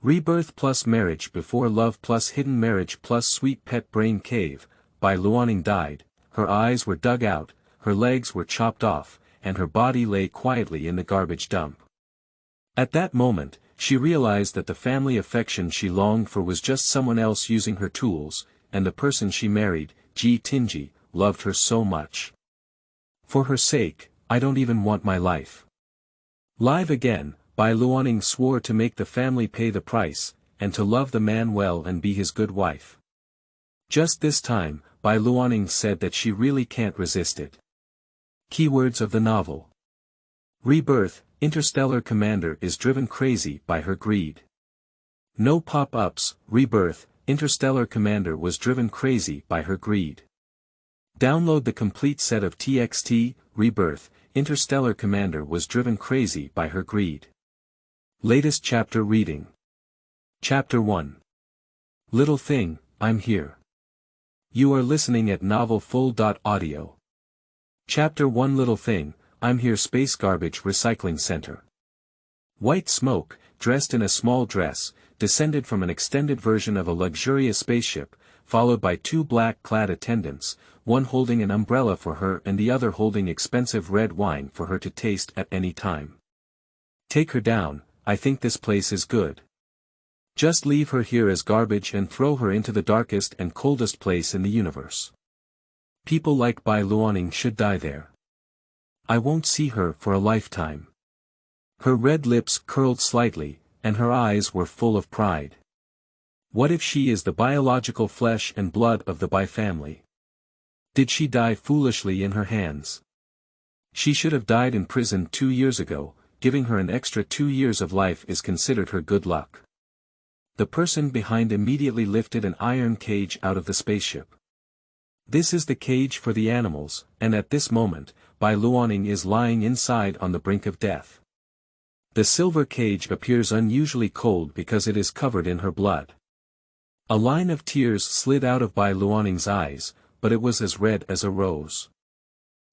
Rebirth+Marriage before Love+Hidden Marriage+Sweet Pet Brain Cave, Bai Luoning died, her eyes were dug out, her legs were chopped off, and her body lay quietly in the garbage dump. At that moment, she realized that the family affection she longed for was just someone else using her tools, and the person she married, Tingye, loved her so much. For her sake, I don't even want my life. Live again, Bai Luoning swore to make the family pay the price, and to love the man well and be his good wife. Just this time, Bai Luoning said that she really can't resist it. Keywords of the novel. Rebirth, Interstellar commander is driven crazy by her greed. No pop-ups, Rebirth, Interstellar commander was driven crazy by her greed. Download the complete set of TXT, Rebirth, Interstellar commander was driven crazy by her greed. Latest chapter reading. Chapter 1. Little Thing, I'm Here. You are listening at novelfull.audio. Chapter 1 Little Thing, I'm Here Space Garbage Recycling Center. White smoke, dressed in a small dress, descended from an extended version of a luxurious spaceship, followed by two black-clad attendants, one holding an umbrella for her and the other holding expensive red wine for her to taste at any time. Take her down, I think this place is good. Just leave her here as garbage and throw her into the darkest and coldest place in the universe. People like Bai Luoning should die there. I won't see her for a lifetime. Her red lips curled slightly, and her eyes were full of pride. What if she is the biological flesh and blood of the Bai family? Did she die foolishly in her hands? She should have died in prison 2 years ago, giving her an extra 2 years of life is considered her good luck. The person behind immediately lifted an iron cage out of the spaceship. This is the cage for the animals, and at this moment, Bai Luoning is lying inside on the brink of death. The silver cage appears unusually cold because it is covered in her blood. A line of tears slid out of Bai Luoning's eyes, but it was as red as a rose.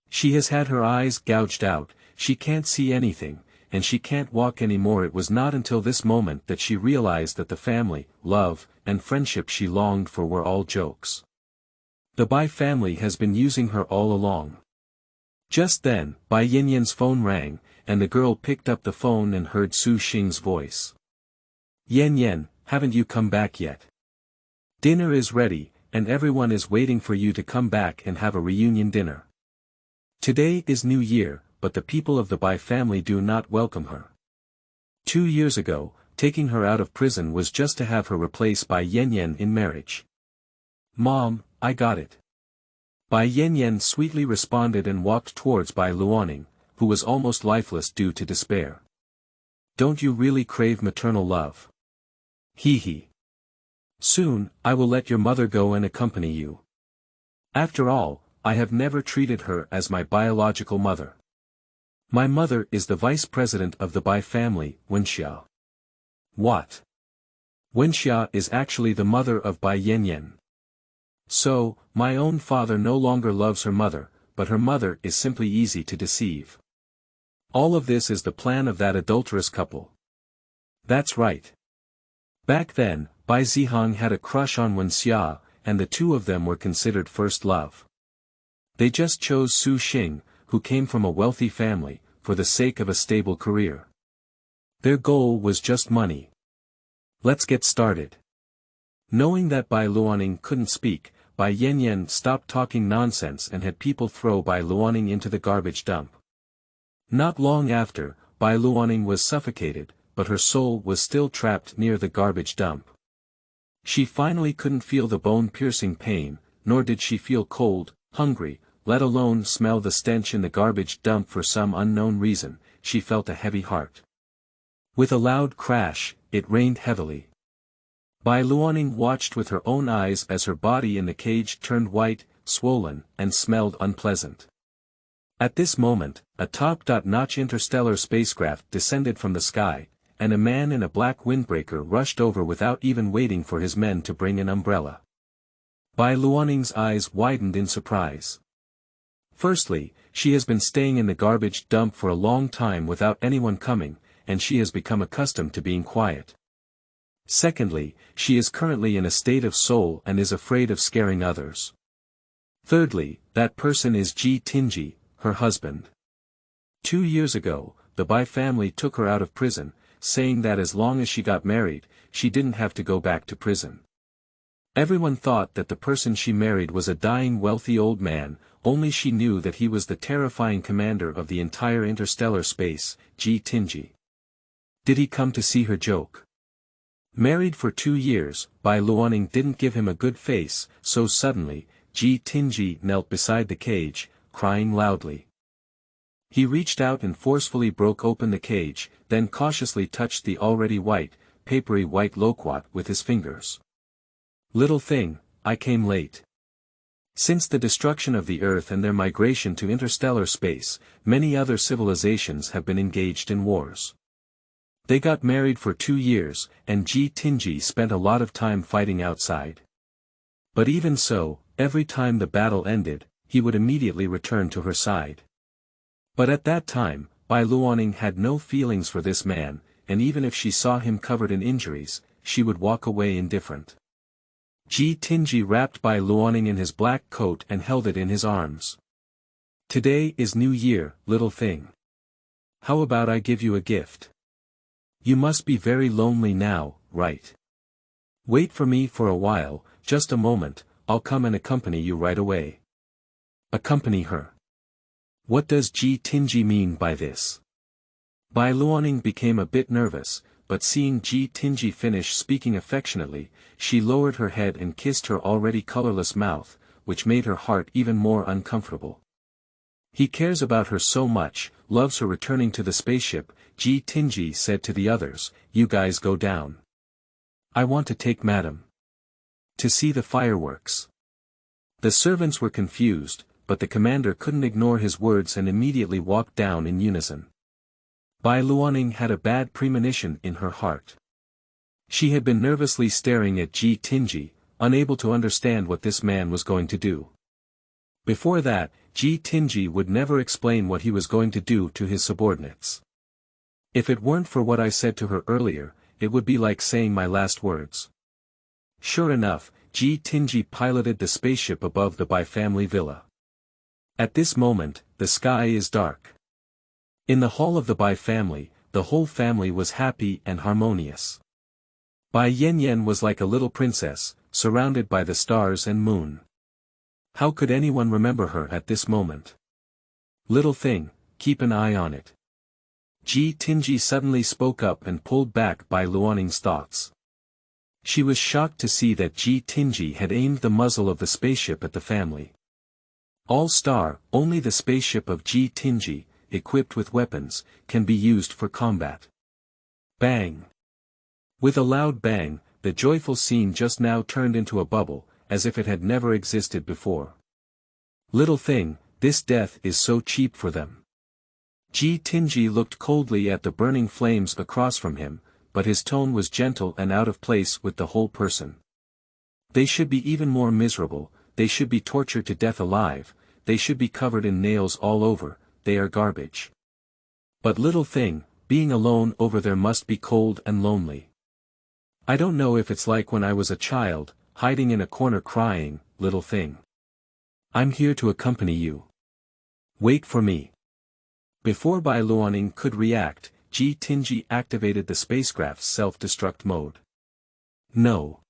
She has had her eyes gouged out, she can't see anything, and she can't walk anymore. It was not until this moment that she realized that the family, love, and friendship she longed for were all jokes. The Bai family has been using her all along. Just then, Bai Yanyan's phone rang, and the girl picked up the phone and heard Su Xing's voice. Yan, haven't you come back yet? Dinner is ready, and everyone is waiting for you to come back and have a reunion dinner. Today is New Year, but the people of the Bai family do not welcome her. 2 years ago, taking her out of prison was just to have her replace Bai Yanyan in marriage. Mom, I got it. Bai Yanyan sweetly responded and walked towards Bai Luoning, who was almost lifeless due to despair. Don't you really crave maternal love? Hee. Soon, I will let your mother go and accompany you. After all, I have never treated her as my biological mother. My mother is the vice president of the Bai family, Wenxia. What? Wenxia is actually the mother of Bai Yanyan. So, my own father no longer loves her mother, but her mother is simply easy to deceive. All of this is the plan of that adulterous couple. That's right. Back then, Bai Zihang had a crush on Wenxia, and the two of them were considered first love. They just chose Su Xing, who came from a wealthy family, for the sake of a stable career. Their goal was just money. Let's get started. Knowing that Bai Luoning couldn't speak, Bai Yanyan stopped talking nonsense and had people throw Bai Luoning into the garbage dump. Not long after, Bai Luoning was suffocated, but her soul was still trapped near the garbage dump. She finally couldn't feel the bone-piercing pain, nor did she feel cold, hungry, let alone smell the stench in the garbage dump. For some unknown reason, she felt a heavy heart. With a loud crash, it rained heavily. Bai Luoning watched with her own eyes as her body in the cage turned white, swollen, and smelled unpleasant. At this moment, a top-notch interstellar spacecraft descended from the sky, and a man in a black windbreaker rushed over without even waiting for his men to bring an umbrella. Bai Luoning's eyes widened in surprise. Firstly, she has been staying in the garbage dump for a long time without anyone coming, and she has become accustomed to being quiet. Secondly, she is currently in a state of soul and is afraid of scaring others. Thirdly, that person is Tingye, her husband. 2 years ago, the Bai family took her out of prison, saying that as long as she got married, she didn't have to go back to prison. Everyone thought that the person she married was a dying wealthy old man, only she knew that he was the terrifying commander of the entire interstellar space, Tingye. Did he come to see her joke? Married for 2 years, Bai Luoning didn't give him a good face, so suddenly, Tingye knelt beside the cage, crying loudly. He reached out and forcefully broke open the cage, then cautiously touched the already papery white loquat with his fingers. Little thing, I came late. Since the destruction of the Earth and their migration to interstellar space, many other civilizations have been engaged in wars. They got married for 2 years, and Tingye spent a lot of time fighting outside. But even so, every time the battle ended, he would immediately return to her side. But at that time, Bai Luoning had no feelings for this man, and even if she saw him covered in injuries, she would walk away indifferent. Tingye wrapped Bai Luoning in his black coat and held it in his arms. Today is New Year, little thing. How about I give you a gift? You must be very lonely now, right? Wait for me for a while, just a moment, I'll come and accompany you right away. Accompany her. What does Tingye mean by this? Bai Luoning became a bit nervous, but seeing Tingye finish speaking affectionately, she lowered her head and kissed her already colorless mouth, which made her heart even more uncomfortable. He cares about her so much, loves her. Returning to the spaceship, Tingye said to the others, you guys go down. I want to take Madam to see the fireworks. The servants were confused, but the commander couldn't ignore his words and immediately walked down in unison. Bai Luoning had a bad premonition in her heart. She had been nervously staring at Tingye, unable to understand what this man was going to do. Before that, Tingye would never explain what he was going to do to his subordinates. If it weren't for what I said to her earlier, it would be like saying my last words. Sure enough, Tingye piloted the spaceship above the Bai family villa. At this moment, the sky is dark. In the hall of the Bai family, the whole family was happy and harmonious. Bai Yanyan was like a little princess, surrounded by the stars and moon. How could anyone remember her at this moment? Little thing, keep an eye on it. Tingye suddenly spoke up and pulled back Bai Luoning's thoughts. She was shocked to see that Tingye had aimed the muzzle of the spaceship at the family. All-star, only the spaceship of Tingye, equipped with weapons, can be used for combat. Bang! With a loud bang, the joyful scene just now turned into a bubble, as if it had never existed before. Little thing, this death is so cheap for them. Tingye looked coldly at the burning flames across from him, but his tone was gentle and out of place with the whole person. They should be even more miserable, they should be tortured to death alive, they should be covered in nails all over, they are garbage. But little thing, being alone over there must be cold and lonely. I don't know if it's like when I was a child, hiding in a corner crying, little thing. I'm here to accompany you. Wait for me. Before Bai Luoning could react, Tingye activated the spacecraft's self-destruct mode. No.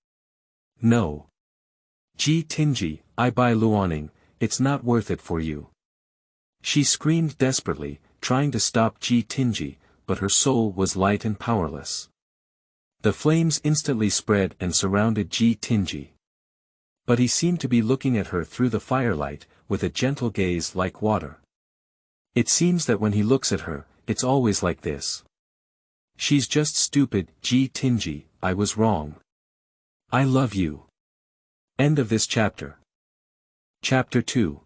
No. Tingye, Bai Luoning, it's not worth it for you. She screamed desperately, trying to stop Tingye, but her soul was light and powerless. The flames instantly spread and surrounded Tingye. But he seemed to be looking at her through the firelight, with a gentle gaze like water. It seems that when he looks at her, it's always like this. She's just stupid, Tingye, I was wrong. I love you. End of this chapter. Chapter 2.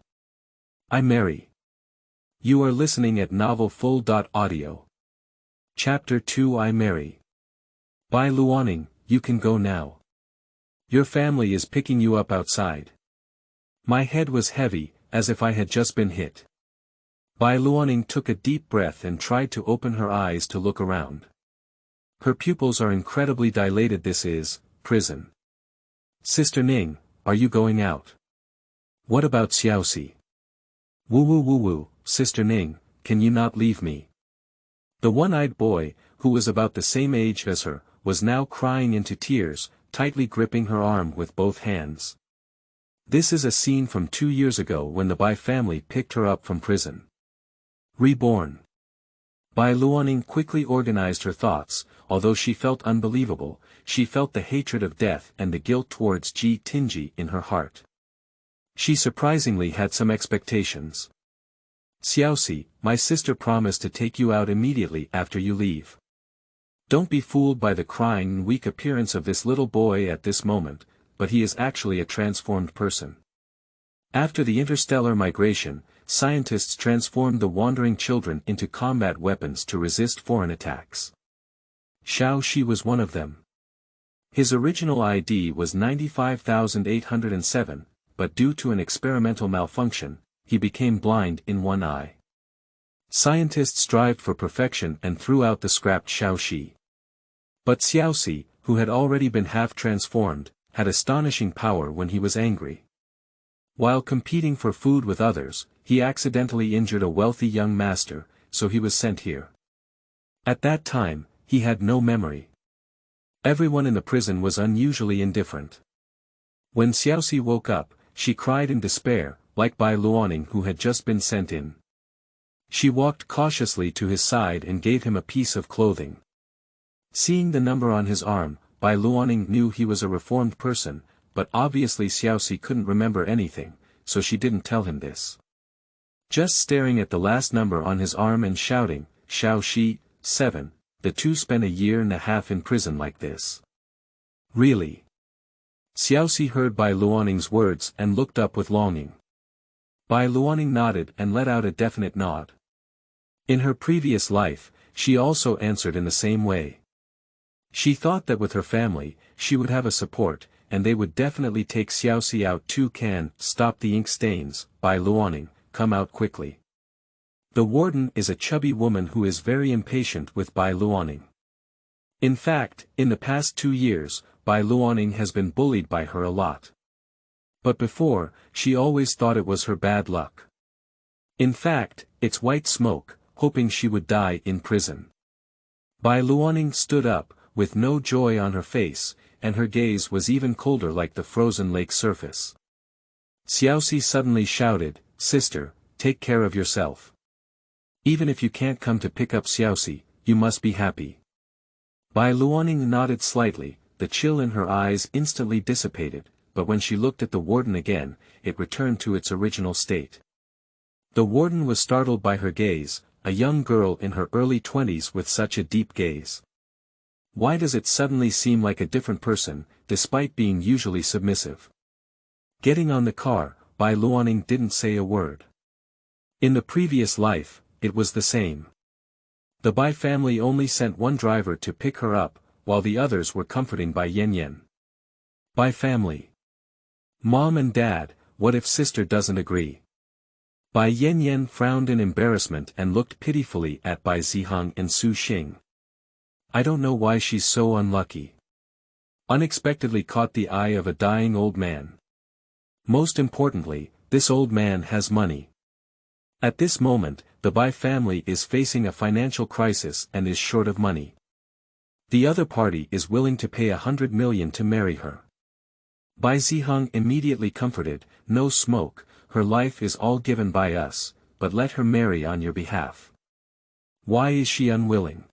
I marry. You are listening at novelfull.audio. Chapter 2. I marry. Bai Luoning, you can go now. Your family is picking you up outside. My head was heavy, as if I had just been hit. Bai Luoning took a deep breath and tried to open her eyes to look around. Her pupils are incredibly dilated. This is prison. Sister Ning, are you going out? What about Xiaoxi? Woo woo woo woo, Sister Ning, can you not leave me? The one-eyed boy, who was about the same age as her, was now crying into tears, tightly gripping her arm with both hands. This is a scene from 2 years ago when the Bai family picked her up from prison. Reborn. Bai Luoning quickly organized her thoughts. Although she felt unbelievable, she felt the hatred of death and the guilt towards Tingye in her heart. She surprisingly had some expectations. Xiaoxi, my sister promised to take you out immediately after you leave. Don't be fooled by the crying and weak appearance of this little boy at this moment, but he is actually a transformed person. After the interstellar migration, scientists transformed the wandering children into combat weapons to resist foreign attacks. Xiao Shi was one of them. His original ID was 95,807, but due to an experimental malfunction, he became blind in one eye. Scientists strived for perfection and threw out the scrapped Xiao Shi. But Xiaoxi, who had already been half transformed, had astonishing power when he was angry. While competing for food with others, he accidentally injured a wealthy young master, so he was sent here. At that time, he had no memory. Everyone in the prison was unusually indifferent. When Xiaoxi woke up, she cried in despair, like Bai Luoning who had just been sent in. She walked cautiously to his side and gave him a piece of clothing. Seeing the number on his arm, Bai Luoning knew he was a reformed person, but obviously Xiaoxi couldn't remember anything, so she didn't tell him this. Just staring at the last number on his arm and shouting, Xiao Shi, 7, the two spent 1.5 years in prison like this. Really? Xiaoxi heard Bai Luoning's words and looked up with longing. Bai Luoning nodded and let out a definite nod. In her previous life, she also answered in the same way. She thought that with her family, she would have a support, and they would definitely take Xiaoxi out too. Can stop the ink stains, Bai Luoning, come out quickly. The warden is a chubby woman who is very impatient with Bai Luoning. In fact, in the past 2 years, Bai Luoning has been bullied by her a lot. But before, she always thought it was her bad luck. In fact, it's white smoke, hoping she would die in prison. Bai Luoning stood up, with no joy on her face, and her gaze was even colder like the frozen lake surface. Xiaoxi suddenly shouted, Sister, take care of yourself. Even if you can't come to pick up Xiaoxi, you must be happy. Bai Luoning nodded slightly, the chill in her eyes instantly dissipated, but when she looked at the warden again, it returned to its original state. The warden was startled by her gaze, a young girl in her early 20s with such a deep gaze. Why does it suddenly seem like a different person, despite being usually submissive? Getting on the car, Bai Luoning didn't say a word. In the previous life, it was the same. The Bai family only sent one driver to pick her up, while the others were comforting Bai Yanyan. Bai family. Mom and Dad, what if sister doesn't agree? Bai Yanyan frowned in embarrassment and looked pitifully at Bai Ziheng and Su Xing. I don't know why she's so unlucky. Unexpectedly caught the eye of a dying old man. Most importantly, this old man has money. At this moment, the Bai family is facing a financial crisis and is short of money. The other party is willing to pay 100 million to marry her. Bai Ziheng immediately comforted, no smoke, her life is all given by us, but let her marry on your behalf. Why is she unwilling?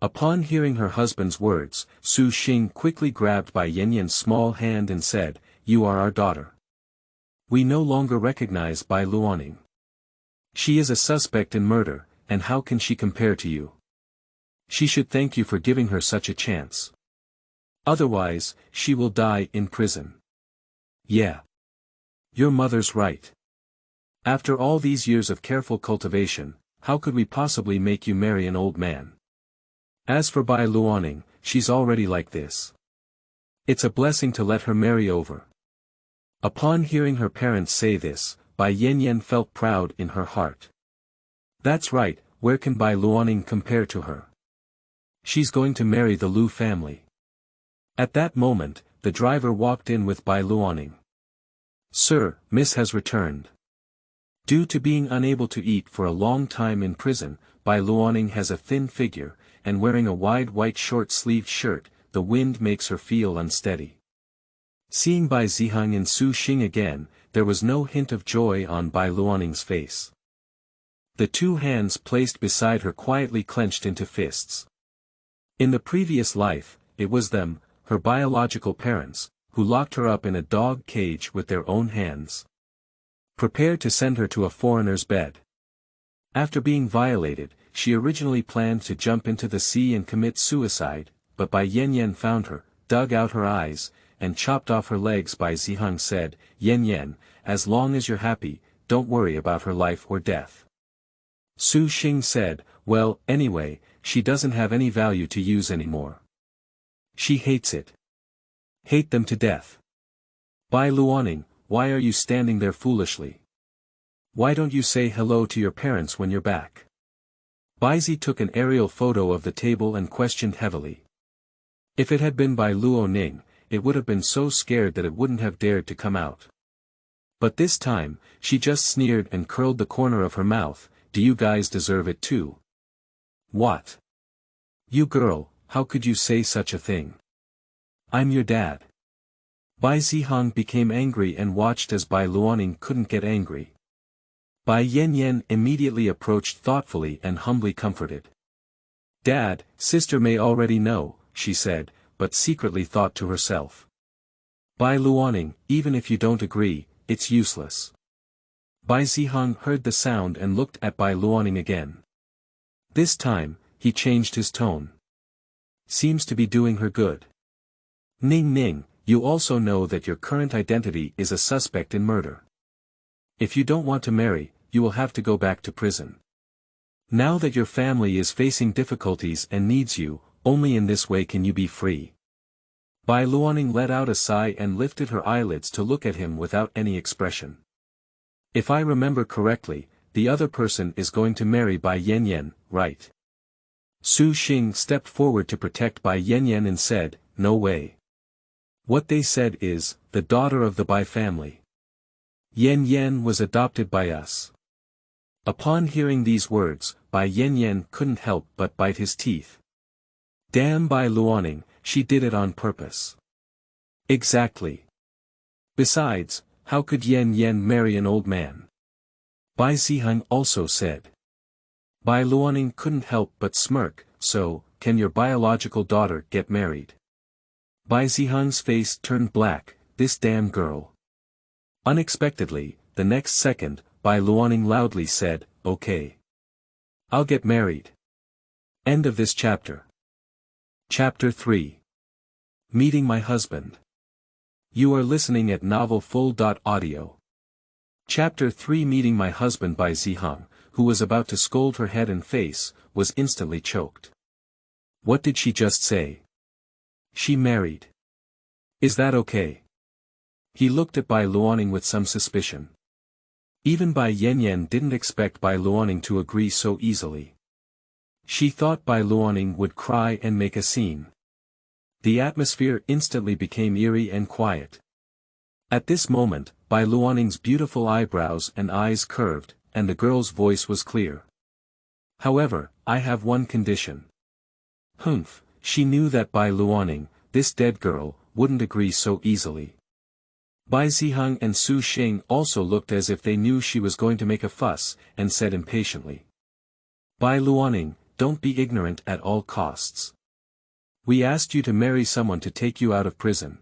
Upon hearing her husband's words, Su Xing quickly grabbed Bai Yanyan's small hand and said, You are our daughter. We no longer recognize Bai Luoning. She is a suspect in murder, and how can she compare to you? She should thank you for giving her such a chance. Otherwise, she will die in prison. Yeah. Your mother's right. After all these years of careful cultivation, how could we possibly make you marry an old man? As for Bai Luoning, she's already like this. It's a blessing to let her marry over. Upon hearing her parents say this, Bai Yanyan felt proud in her heart. That's right, where can Bai Luoning compare to her? She's going to marry the Lu family. At that moment, the driver walked in with Bai Luoning. Sir, Miss has returned. Due to being unable to eat for a long time in prison, Bai Luoning has a thin figure, and wearing a wide white short-sleeved shirt, the wind makes her feel unsteady. Seeing Bai Zihang and Su Xing again, there was no hint of joy on Bai Luoning's face. The two hands placed beside her quietly clenched into fists. In the previous life, it was them, her biological parents, who locked her up in a dog cage with their own hands. Prepared to send her to a foreigner's bed. After being violated, she originally planned to jump into the sea and commit suicide, but Bai Yanyan found her, dug out her eyes, and chopped off her legs. Bai Zihang said, Yanyan, as long as you're happy, don't worry about her life or death. Su Xing said, well, anyway, she doesn't have any value to use anymore. She hates it. Hate them to death. Bai Luoning, why are you standing there foolishly? Why don't you say hello to your parents when you're back? Baizi took an aerial photo of the table and questioned heavily. If it had been Bai Luoning, it would have been so scared that it wouldn't have dared to come out. But this time, she just sneered and curled the corner of her mouth. Do you guys deserve it too? What? You girl, how could you say such a thing? I'm your dad. Bai Zihang became angry and watched as Bai Luoning couldn't get angry. Bai Yanyan immediately approached thoughtfully and humbly comforted. Dad, sister may already know, she said, but secretly thought to herself. Bai Luoning, even if you don't agree, it's useless. Bai Zihang heard the sound and looked at Bai Luoning again. This time, he changed his tone. Seems to be doing her good. Ning Ning, you also know that your current identity is a suspect in murder. If you don't want to marry, you will have to go back to prison. Now that your family is facing difficulties and needs you, only in this way can you be free. Bai Luoning let out a sigh and lifted her eyelids to look at him without any expression. If I remember correctly, the other person is going to marry Bai Yanyan, right? Su Xing stepped forward to protect Bai Yanyan and said, no way. What they said is, the daughter of the Bai family. Yanyan was adopted by us. Upon hearing these words, Bai Yanyan couldn't help but bite his teeth. Damn Bai Luoning, she did it on purpose. Exactly. Besides, how could Yanyan marry an old man? Bai Zihang also said. Bai Luoning couldn't help but smirk, so, can your biological daughter get married? Bai Zihang's face turned black, this damn girl. Unexpectedly, the next second, Bai Luoning loudly said, okay. I'll get married. End of this chapter. Chapter 3. Meeting my husband. You are listening at novelfull.audio. Chapter 3. Meeting my husband. Bai Zihang, who was about to scold her head and face, was instantly choked. What did she just say? She married. Is that okay? He looked at Bai Luoning with some suspicion. Even Bai Yanyan didn't expect Bai Luoning to agree so easily. She thought Bai Luoning would cry and make a scene. The atmosphere instantly became eerie and quiet. At this moment, Bai Luoning's beautiful eyebrows and eyes curved, and the girl's voice was clear. However, I have one condition. Humph, she knew that Bai Luoning, this dead girl, wouldn't agree so easily. Bai Zihang and Su Xing also looked as if they knew she was going to make a fuss, and said impatiently. Bai Luoning, don't be ignorant at all costs. We asked you to marry someone to take you out of prison.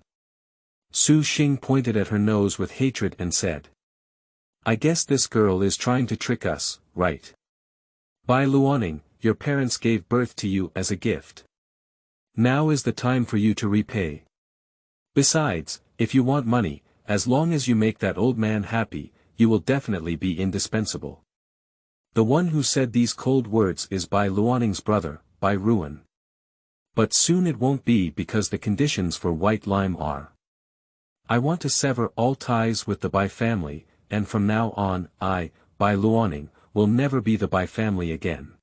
Su Xing pointed at her nose with hatred and said. I guess this girl is trying to trick us, right? Bai Luoning, your parents gave birth to you as a gift. Now is the time for you to repay. Besides, if you want money, as long as you make that old man happy, you will definitely be indispensable. The one who said these cold words is Bai Luoning's brother, Bai Ruan. But soon it won't be because the conditions for White Lime are. I want to sever all ties with the Bai family, and from now on, I, Bai Luoning, will never be the Bai family again.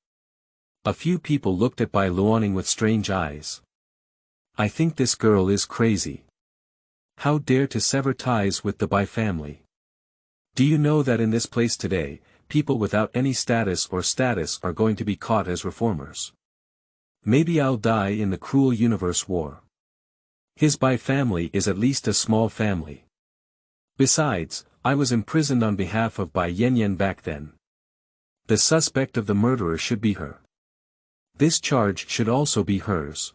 A few people looked at Bai Luoning with strange eyes. I think this girl is crazy. How dare to sever ties with the Bai family? Do you know that in this place today, people without any status are going to be caught as reformers? Maybe I'll die in the cruel universe war. His Bai family is at least a small family. Besides, I was imprisoned on behalf of Bai Yanyan back then. The suspect of the murderer should be her. This charge should also be hers.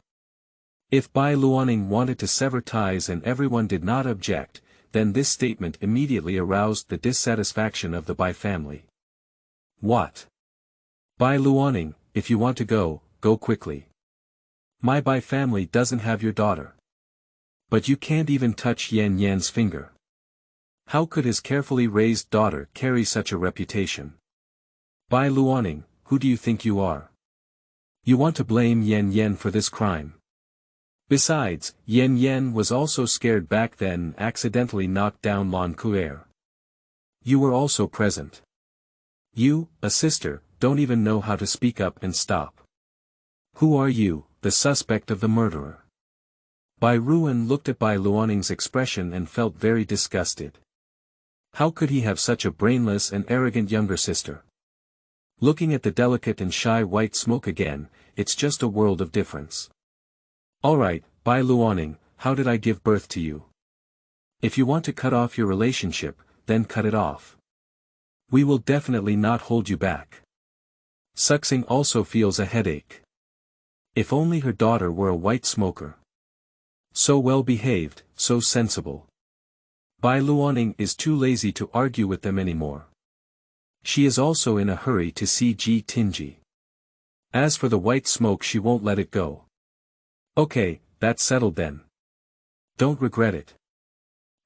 If Bai Luoning wanted to sever ties and everyone did not object, then this statement immediately aroused the dissatisfaction of the Bai family. What? Bai Luoning, if you want to go, go quickly. My Bai family doesn't have your daughter. But you can't even touch Yan Yan's finger. How could his carefully raised daughter carry such a reputation? Bai Luoning, who do you think you are? You want to blame Yan Yan for this crime. Besides, Yan Yan was also scared back then and accidentally knocked down Lan Kuer. You were also present. You, a sister, don't even know how to speak up and stop. Who are you, the suspect of the murderer? Bai Ruan looked at Bai Luoning's expression and felt very disgusted. How could he have such a brainless and arrogant younger sister? Looking at the delicate and shy white smoke again, it's just a world of difference. Alright, Bai Luoning, how did I give birth to you? If you want to cut off your relationship, then cut it off. We will definitely not hold you back. Suxing also feels a headache. If only her daughter were a white smoker. So well behaved, so sensible. Bai Luoning is too lazy to argue with them anymore. She is also in a hurry to see Tingye. As for the white smoke, she won't let it go. Okay, that's settled then. Don't regret it.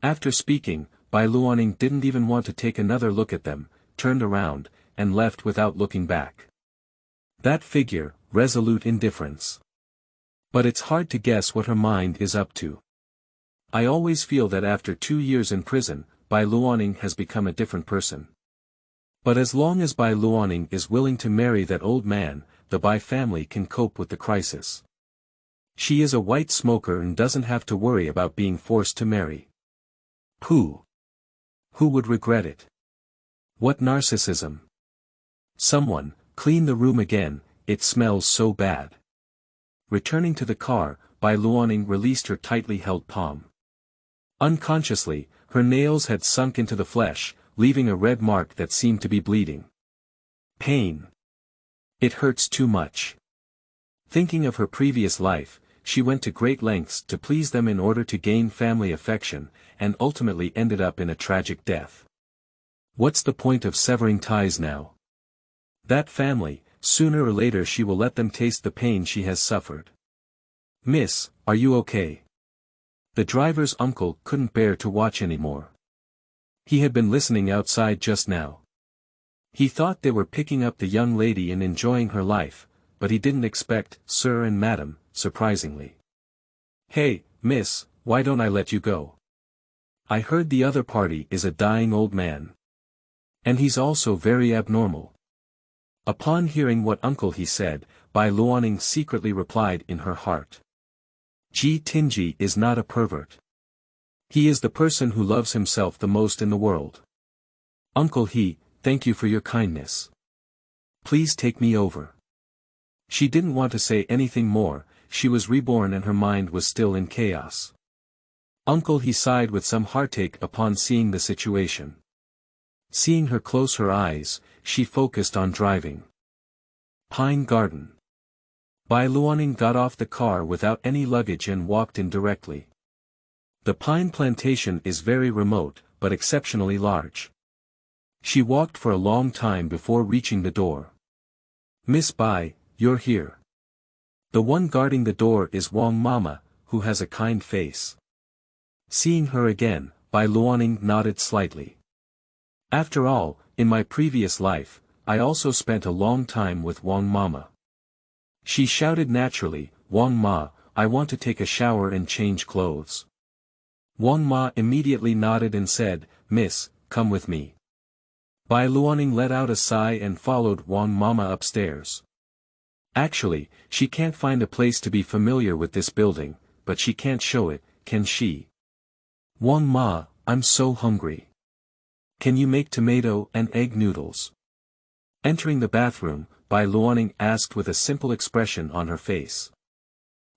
After speaking, Bai Luoning didn't even want to take another look at them, turned around, and left without looking back. That figure, resolute indifference. But it's hard to guess what her mind is up to. I always feel that after 2 years in prison, Bai Luoning has become a different person. But as long as Bai Luoning is willing to marry that old man, the Bai family can cope with the crisis. She is a white smoker and doesn't have to worry about being forced to marry. Who would regret it? What narcissism? Someone, clean the room again, it smells so bad. Returning to the car, Bai Luoning released her tightly held palm. Unconsciously, her nails had sunk into the flesh, leaving a red mark that seemed to be bleeding. Pain. It hurts too much. Thinking of her previous life, she went to great lengths to please them in order to gain family affection, and ultimately ended up in a tragic death. What's the point of severing ties now? That family, sooner or later she will let them taste the pain she has suffered. Miss, are you okay? The driver's uncle couldn't bear to watch anymore. He had been listening outside just now. He thought they were picking up the young lady and enjoying her life, but he didn't expect sir and madam, surprisingly. Hey, miss, why don't I let you go? I heard the other party is a dying old man. And he's also very abnormal. Upon hearing what uncle he said, Bai Luoning secretly replied in her heart. Tingye is not a pervert. He is the person who loves himself the most in the world. Uncle thank you for your kindness. Please take me over. She didn't want to say anything more, she was reborn and her mind was still in chaos. Uncle sighed with some heartache upon seeing the situation. Seeing her close her eyes, she focused on driving. Pine Garden. Bai Luoning got off the car without any luggage and walked in directly. The pine plantation is very remote, but exceptionally large. She walked for a long time before reaching the door. Miss Bai, you're here. The one guarding the door is Wang Mama, who has a kind face. Seeing her again, Bai Luoning nodded slightly. After all, in my previous life, I also spent a long time with Wang Mama. She shouted naturally, Wang Ma, I want to take a shower and change clothes. Wang Ma immediately nodded and said, Miss, come with me. Bai Luoning let out a sigh and followed Wang Mama upstairs. Actually, she can't find a place to be familiar with this building, but she can't show it, can she? Wang Ma, I'm so hungry. Can you make tomato and egg noodles? Entering the bathroom, Bai Luoning asked with a simple expression on her face.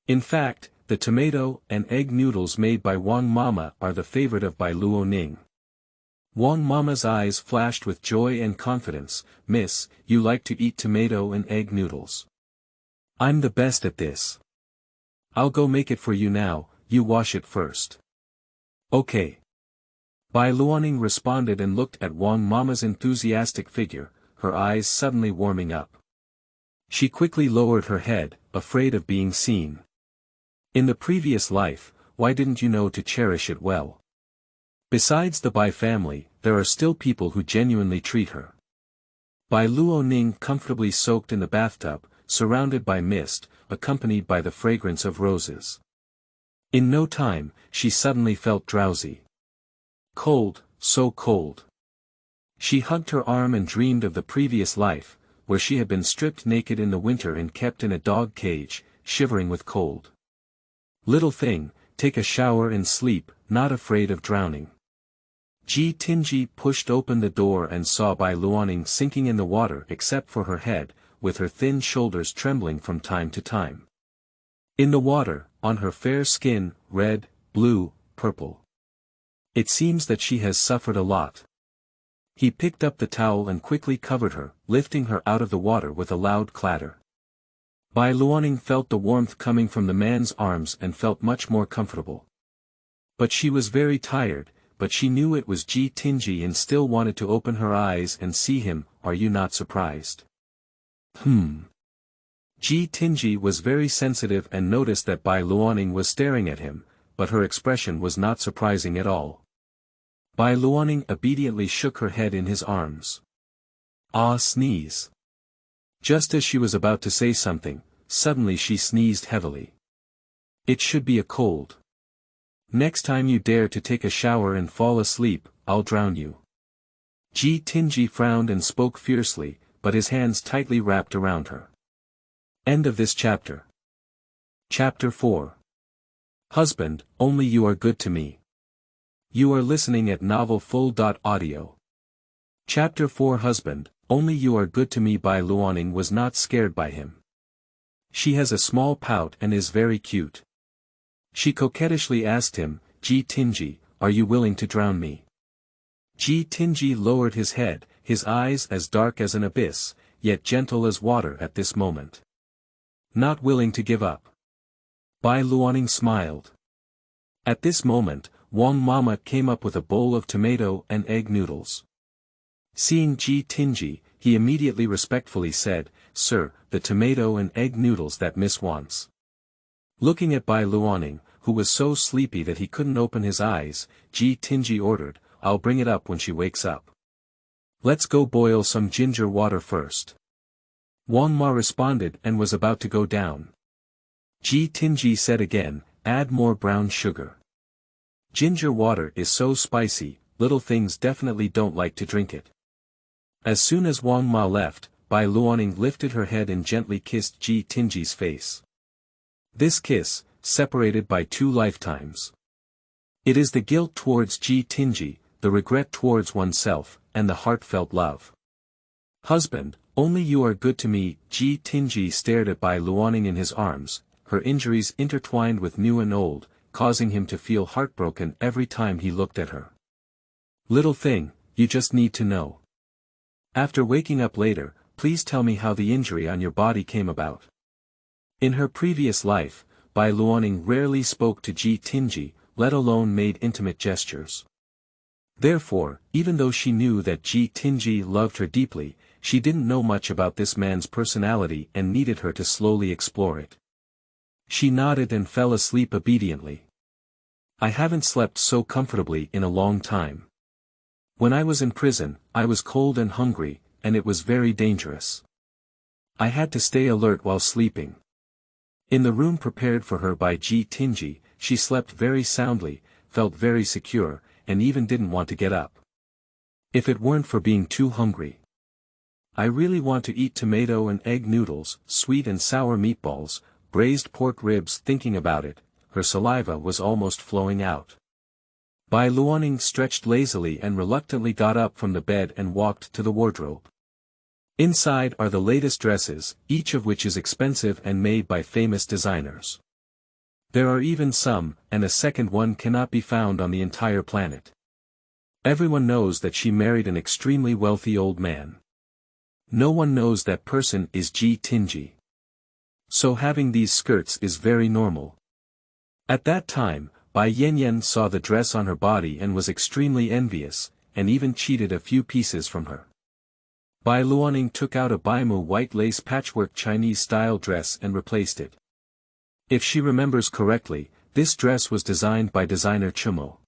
In fact, the tomato and egg noodles made by Wang Mama are the favorite of Bai Luoning. Wang Mama's eyes flashed with joy and confidence. Miss, you like to eat tomato and egg noodles. I'm the best at this. I'll go make it for you now, you wash it first. Okay. Bai Luoning responded and looked at Wang Mama's enthusiastic figure, her eyes suddenly warming up. She quickly lowered her head, afraid of being seen. In the previous life, why didn't you know to cherish it well? Besides the Bai family, there are still people who genuinely treat her. Bai Luoning comfortably soaked in the bathtub, surrounded by mist, accompanied by the fragrance of roses. In no time, she suddenly felt drowsy. Cold, so cold. She hugged her arm and dreamed of the previous life, where she had been stripped naked in the winter and kept in a dog cage, shivering with cold. Little thing, take a shower and sleep, not afraid of drowning. Tingye pushed open the door and saw Bai Luoning sinking in the water except for her head, with her thin shoulders trembling from time to time. In the water, on her fair skin, red, blue, purple. It seems that she has suffered a lot. He picked up the towel and quickly covered her, lifting her out of the water with a loud clatter. Bai Luoning felt the warmth coming from the man's arms and felt much more comfortable. But she was very tired, but she knew it was Tingye and still wanted to open her eyes and see him. Are you not surprised? Tingye was very sensitive and noticed that Bai Luoning was staring at him, but her expression was not surprising at all. Bai Luoning obediently shook her head in his arms. Ah, sneeze. Just as she was about to say something, suddenly she sneezed heavily. It should be a cold. Next time you dare to take a shower and fall asleep, I'll drown you. Tingye frowned and spoke fiercely, but his hands tightly wrapped around her. End of this chapter. Chapter 4. Husband, only you are good to me. You are listening at novelfull.audio. Chapter 4. Husband, only you are good to me. Bai Luoning was not scared by him. She has a small pout and is very cute. She coquettishly asked him, Tingye, are you willing to drown me? Tingye lowered his head, his eyes as dark as an abyss, yet gentle as water at this moment. Not willing to give up. Bai Luoning smiled. At this moment, Wang Mama came up with a bowl of tomato and egg noodles. Seeing Tingye, he immediately respectfully said, Sir, the tomato and egg noodles that Miss wants. Looking at Bai Luoning, who was so sleepy that he couldn't open his eyes, Tingye ordered, I'll bring it up when she wakes up. Let's go boil some ginger water first. Wang Ma responded and was about to go down. Tingye said again, add more brown sugar. Ginger water is so spicy, little things definitely don't like to drink it. As soon as Wang Ma left, Bai Luoning lifted her head and gently kissed Tingye's face. This kiss, separated by 2 lifetimes. It is the guilt towards Tingye, the regret towards oneself, and the heartfelt love. Husband, only you are good to me. Tingye stared at Bai Luoning in his arms, her injuries intertwined with new and old, causing him to feel heartbroken every time he looked at her. Little thing, you just need to know. After waking up later, please tell me how the injury on your body came about. In her previous life, Bai Luoning rarely spoke to Tingye, let alone made intimate gestures. Therefore, even though she knew that Tingye loved her deeply, she didn't know much about this man's personality and needed her to slowly explore it. She nodded and fell asleep obediently. I haven't slept so comfortably in a long time. When I was in prison, I was cold and hungry, and it was very dangerous. I had to stay alert while sleeping. In the room prepared for her by Tingye, she slept very soundly, felt very secure, and even didn't want to get up. If it weren't for being too hungry. I really want to eat tomato and egg noodles, sweet and sour meatballs, braised pork ribs. Thinking about it, her saliva was almost flowing out. Bai Luoning stretched lazily and reluctantly got up from the bed and walked to the wardrobe. Inside are the latest dresses, each of which is expensive and made by famous designers. There are even some, and a second one cannot be found on the entire planet. Everyone knows that she married an extremely wealthy old man. No one knows that person is Tingye. So having these skirts is very normal. At that time, Bai Yanyan saw the dress on her body and was extremely envious, and even cheated a few pieces from her. Bai Luoning took out a Baimu white lace patchwork Chinese-style dress and replaced it. If she remembers correctly, this dress was designed by designer Chumo.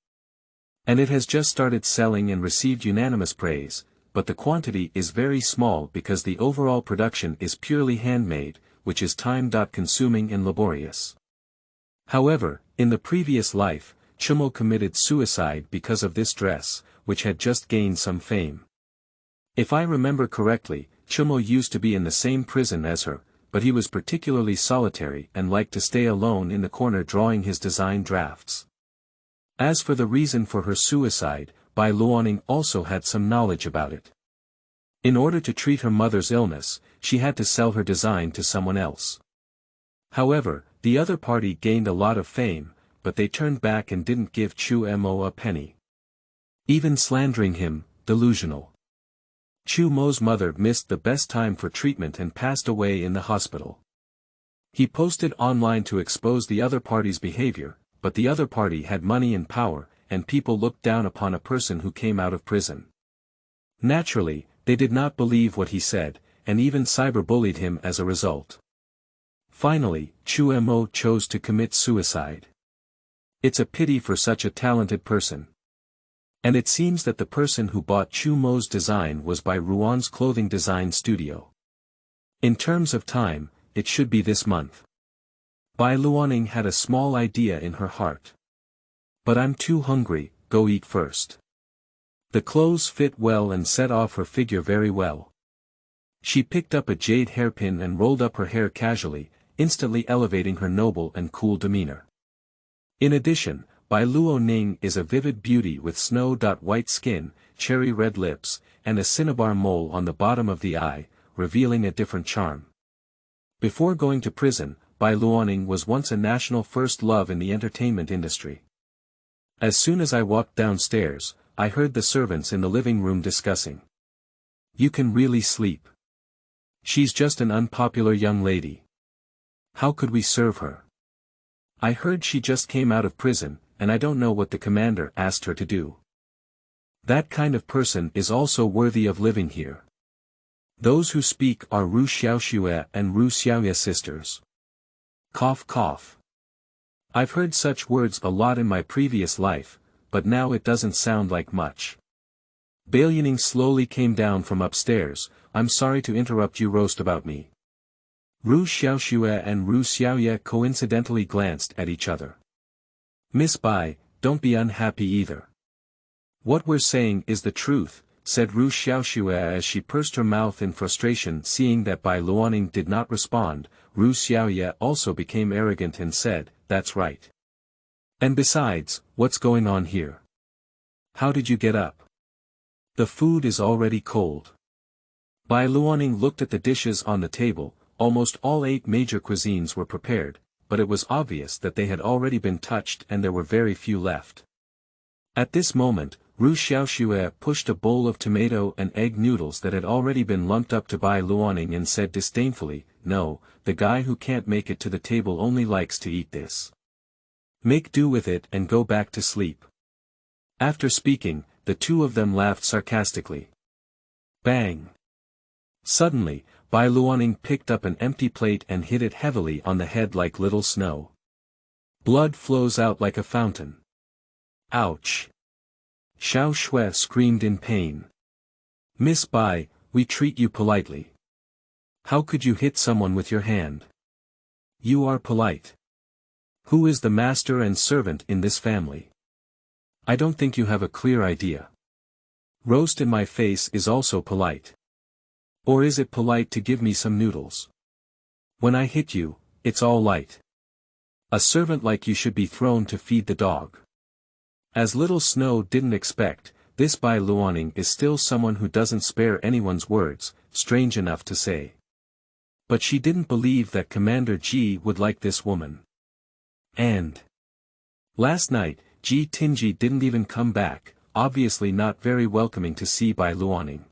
And it has just started selling and received unanimous praise, but the quantity is very small because the overall production is purely handmade, which is time-consuming and laborious. However, in the previous life, Chumo committed suicide because of this dress, which had just gained some fame. If I remember correctly, Chumo used to be in the same prison as her, but he was particularly solitary and liked to stay alone in the corner drawing his design drafts. As for the reason for her suicide, Bai Luoning also had some knowledge about it. In order to treat her mother's illness, she had to sell her design to someone else. However, the other party gained a lot of fame, but they turned back and didn't give Chu Mo a penny. Even slandering him, delusional. Chu Mo's mother missed the best time for treatment and passed away in the hospital. He posted online to expose the other party's behavior, but the other party had money and power, and people looked down upon a person who came out of prison. Naturally, they did not believe what he said, and even cyberbullied him as a result. Finally, Chu Mo chose to commit suicide. It's a pity for such a talented person. And it seems that the person who bought Chu Mo's design was Bai Luoning's clothing design studio. In terms of time, it should be this month. Bai Luoning had a small idea in her heart. But I'm too hungry, go eat first. The clothes fit well and set off her figure very well. She picked up a jade hairpin and rolled up her hair casually, instantly elevating her noble and cool demeanor. In addition, Bai Luoning is a vivid beauty with snow-white skin, cherry red lips, and a cinnabar mole on the bottom of the eye, revealing a different charm. Before going to prison, Bai Luoning was once a national first love in the entertainment industry. As soon as I walked downstairs, I heard the servants in the living room discussing. You can really sleep. She's just an unpopular young lady. How could we serve her? I heard she just came out of prison, and I don't know what the commander asked her to do. That kind of person is also worthy of living here. Those who speak are Ru Xiaoxue and Ru Xiaoye sisters. Cough cough. I've heard such words a lot in my previous life, but now it doesn't sound like much. Bai Luoning slowly came down from upstairs. I'm sorry to interrupt you, roast about me. Ru Xiaoxue and Ru Xiaoye coincidentally glanced at each other. Miss Bai, don't be unhappy either. What we're saying is the truth, said Ru Xiaoxue as she pursed her mouth in frustration. Seeing that Bai Luoning did not respond, Ru Xiaoye also became arrogant and said, that's right. And besides, what's going on here? How did you get up? The food is already cold. Bai Luoning looked at the dishes on the table. Almost all 8 major cuisines were prepared, but it was obvious that they had already been touched and there were very few left. At this moment, Ru Xiaoxue pushed a bowl of tomato and egg noodles that had already been lumped up to Bai Luoning and said disdainfully, no, the guy who can't make it to the table only likes to eat this. Make do with it and go back to sleep. After speaking, the two of them laughed sarcastically. Bang! Suddenly, Bai Luoning picked up an empty plate and hit it heavily on the head like little snow. Blood flows out like a fountain. Ouch! Xiao Shui screamed in pain. Miss Bai, we treat you politely. How could you hit someone with your hand? You are polite. Who is the master and servant in this family? I don't think you have a clear idea. Roast in my face is also polite. Or is it polite to give me some noodles? When I hit you, it's all light. A servant like you should be thrown to feed the dog. As Little Snow didn't expect, this Bai Luoning is still someone who doesn't spare anyone's words, strange enough to say. But she didn't believe that Commander Ji would like this woman. And last night, Tingye didn't even come back, obviously not very welcoming to see Bai Luoning.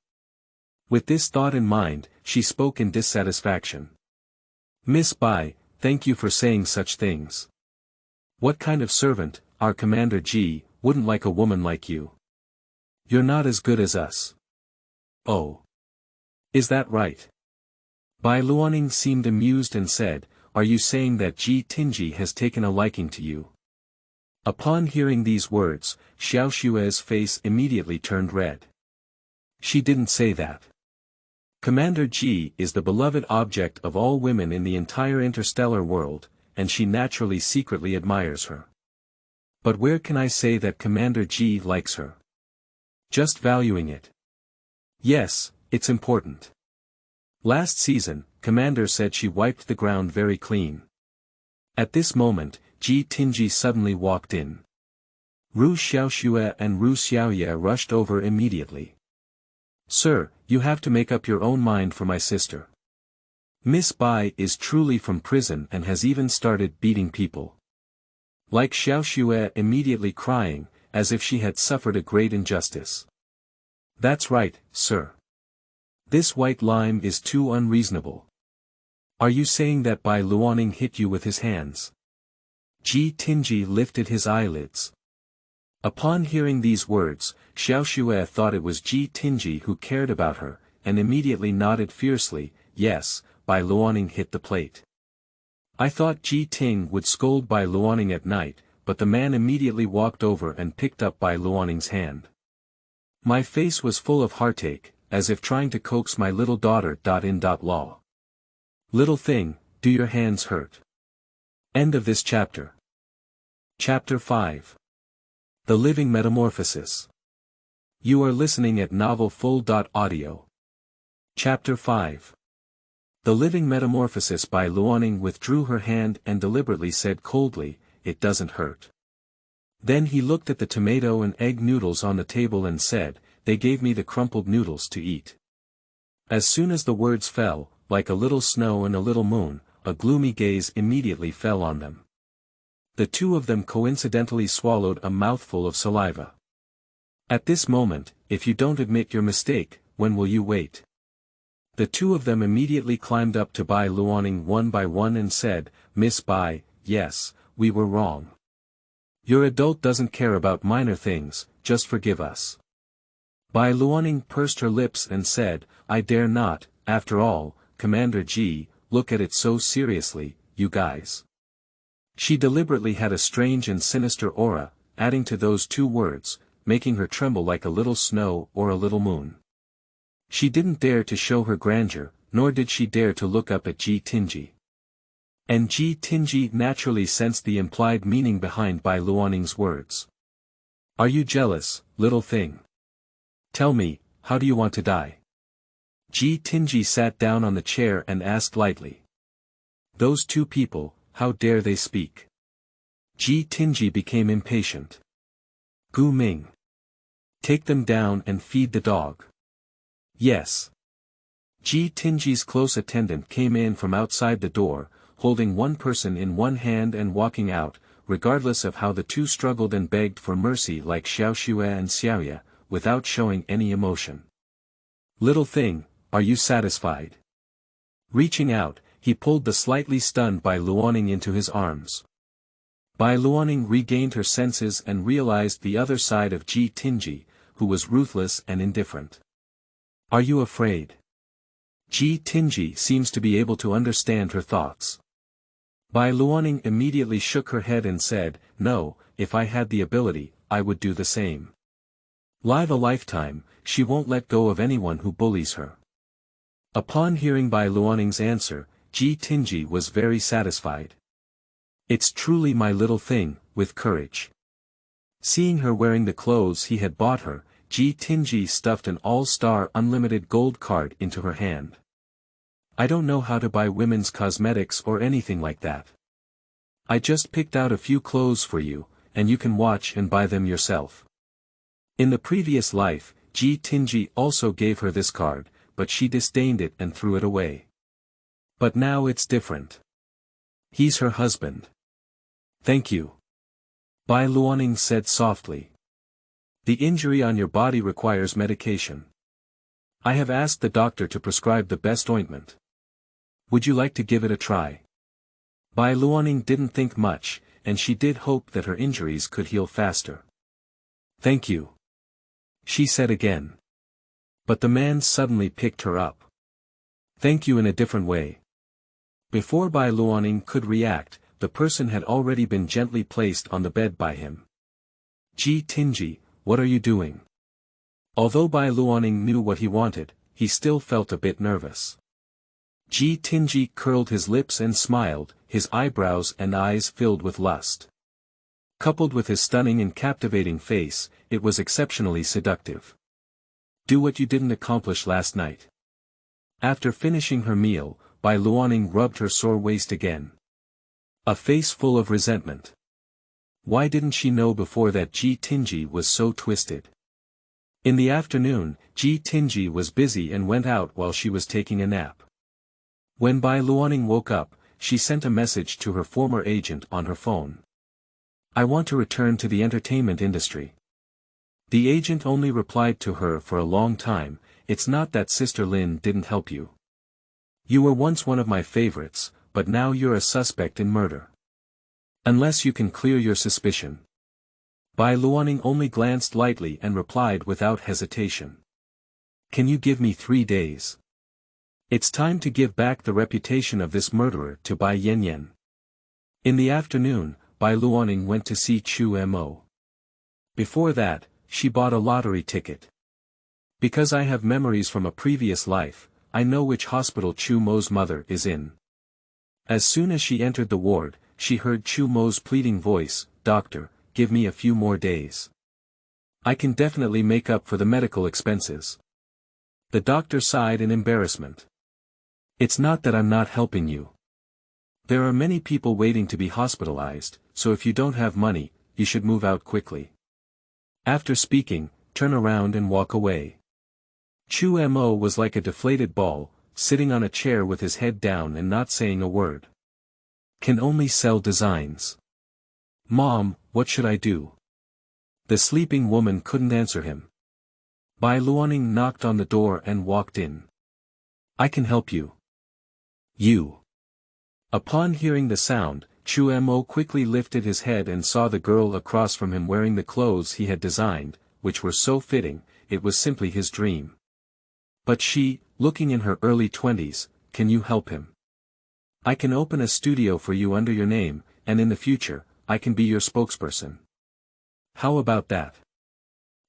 With this thought in mind, she spoke in dissatisfaction. Miss Bai, thank you for saying such things. What kind of servant, our Commander Ji, wouldn't like a woman like you? You're not as good as us. Oh. Is that right? Bai Luoning seemed amused and said, are you saying that Tingye has taken a liking to you? Upon hearing these words, Xiao Xue's face immediately turned red. She didn't say that. Commander Ji is the beloved object of all women in the entire interstellar world, and she naturally secretly admires her. But where can I say that Commander Ji likes her? Just valuing it. Yes, it's important. Last season, Commander said she wiped the ground very clean. At this moment, Tingye suddenly walked in. Ru Xiaoxue and Ru Xiaoye rushed over immediately. Sir, you have to make up your own mind for my sister. Miss Bai is truly from prison and has even started beating people. Like Xiaoxue immediately crying, as if she had suffered a great injustice. That's right, sir. This white lime is too unreasonable. Are you saying that Bai Luoning hit you with his hands? Tingye lifted his eyelids. Upon hearing these words, Xiaoxue thought it was Tingye who cared about her, and immediately nodded fiercely, yes, Bai Luoning hit the plate. I thought Ting would scold Bai Luoning at night, but the man immediately walked over and picked up Bai Luoning's hand. My face was full of heartache, as if trying to coax my little daughter. Law. Little thing, do your hands hurt? End of this chapter. Chapter 5. The Living Metamorphosis. You are listening at novelfull.audio. Chapter 5. The Living Metamorphosis. Bai Luoning withdrew her hand and deliberately said coldly, it doesn't hurt. Then he looked at the tomato and egg noodles on the table and said, they gave me the crumpled noodles to eat. As soon as the words fell, like a little snow and a little moon, a gloomy gaze immediately fell on them. The two of them coincidentally swallowed a mouthful of saliva. At this moment, if you don't admit your mistake, when will you wait? The two of them immediately climbed up to Bai Luoning one by one and said, Miss Bai, yes, we were wrong. Your adult doesn't care about minor things, just forgive us. Bai Luoning pursed her lips and said, I dare not, after all, Commander Ji, look at it so seriously, you guys. She deliberately had a strange and sinister aura, adding to those two words, making her tremble like a little snow or a little moon. She didn't dare to show her grandeur, nor did she dare to look up at Tingye. And Tingye naturally sensed the implied meaning behind Bai Luoning's words. Are you jealous, little thing? Tell me, how do you want to die? Tingye sat down on the chair and asked lightly. Those two people, how dare they speak? Tingye became impatient. Gu Ming. Take them down and feed the dog. Yes. Tingye's close attendant came in from outside the door, holding one person in one hand and walking out, regardless of how the two struggled and begged for mercy like Xiaoxue and Xiaoye, without showing any emotion. Little thing, are you satisfied? Reaching out, he pulled the slightly stunned Bai Luoning into his arms. Bai Luoning regained her senses and realized the other side of Tingye, who was ruthless and indifferent. Are you afraid? Tingye seems to be able to understand her thoughts. Bai Luoning immediately shook her head and said, no, if I had the ability, I would do the same. Live a lifetime, she won't let go of anyone who bullies her. Upon hearing Bai Luoning's answer, Tingye was very satisfied. It's truly my little thing, with courage. Seeing her wearing the clothes he had bought her, Tingye stuffed an all-star unlimited gold card into her hand. I don't know how to buy women's cosmetics or anything like that. I just picked out a few clothes for you, and you can watch and buy them yourself. In the previous life, Tingye also gave her this card, but she disdained it and threw it away. But now it's different. He's her husband. Thank you. Bai Luoning said softly. The injury on your body requires medication. I have asked the doctor to prescribe the best ointment. Would you like to give it a try? Bai Luoning didn't think much, and she did hope that her injuries could heal faster. Thank you. She said again. But the man suddenly picked her up. Thank you in a different way. Before Bai Luoning could react, the person had already been gently placed on the bed by him. Tingye, what are you doing? Although Bai Luoning knew what he wanted, he still felt a bit nervous. Tingye curled his lips and smiled, his eyebrows and eyes filled with lust. Coupled with his stunning and captivating face, it was exceptionally seductive. Do what you didn't accomplish last night. After finishing her meal, Bai Luoning rubbed her sore waist again. A face full of resentment. Why didn't she know before that Tingye was so twisted? In the afternoon, Tingye was busy and went out while she was taking a nap. When Bai Luoning woke up, she sent a message to her former agent on her phone. I want to return to the entertainment industry. The agent only replied to her for a long time, it's not that Sister Lin didn't help you. You were once one of my favorites, but now you're a suspect in murder. Unless you can clear your suspicion. Bai Luoning only glanced lightly and replied without hesitation. Can you give me 3 days? It's time to give back the reputation of this murderer to Bai Yanyan. In the afternoon, Bai Luoning went to see Chu Mo. Before that, she bought a lottery ticket. Because I have memories from a previous life, I know which hospital Chu Mo's mother is in. As soon as she entered the ward, she heard Chu Mo's pleading voice, Doctor, give me a few more days. I can definitely make up for the medical expenses. The doctor sighed in embarrassment. It's not that I'm not helping you. There are many people waiting to be hospitalized, so if you don't have money, you should move out quickly. After speaking, turn around and walk away. Chu Mo was like a deflated ball, sitting on a chair with his head down and not saying a word. Can only sell designs. Mom, what should I do? The sleeping woman couldn't answer him. Bai Luoning knocked on the door and walked in. I can help you. You. Upon hearing the sound, Chu Mo quickly lifted his head and saw the girl across from him wearing the clothes he had designed, which were so fitting, it was simply his dream. But she, looking in her early 20s, can you help him? I can open a studio for you under your name, and in the future, I can be your spokesperson. How about that?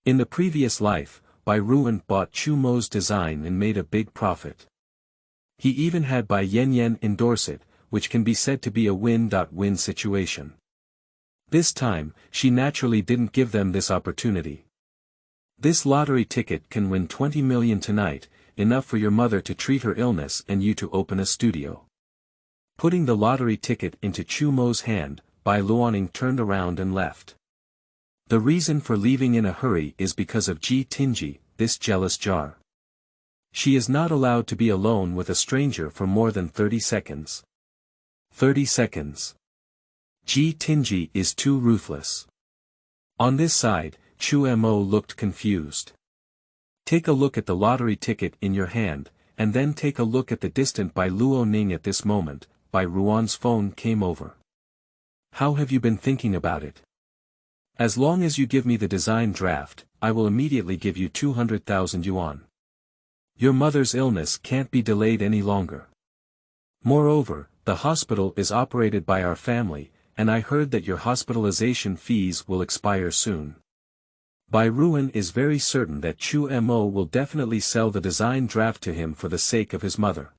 In the previous life, Bai Ruan bought Chu Mo's design and made a big profit. He even had Bai Yanyan endorse it, which can be said to be a win-win situation. This time, she naturally didn't give them this opportunity. This lottery ticket can win 20 million tonight, enough for your mother to treat her illness and you to open a studio. Putting the lottery ticket into Chu Mo's hand, Bai Luoning turned around and left. The reason for leaving in a hurry is because of Tingye, this jealous jar. She is not allowed to be alone with a stranger for more than 30 seconds. 30 seconds. Tingye is too ruthless. On this side, Chu Mo looked confused. Take a look at the lottery ticket in your hand, and then take a look at the distant Bai Luoning at this moment. Bai Ruan's phone came over. How have you been thinking about it? As long as you give me the design draft, I will immediately give you 200,000 yuan. Your mother's illness can't be delayed any longer. Moreover, the hospital is operated by our family, and I heard that your hospitalization fees will expire soon. Bai Ruan is very certain that Chu Mo will definitely sell the design draft to him for the sake of his mother.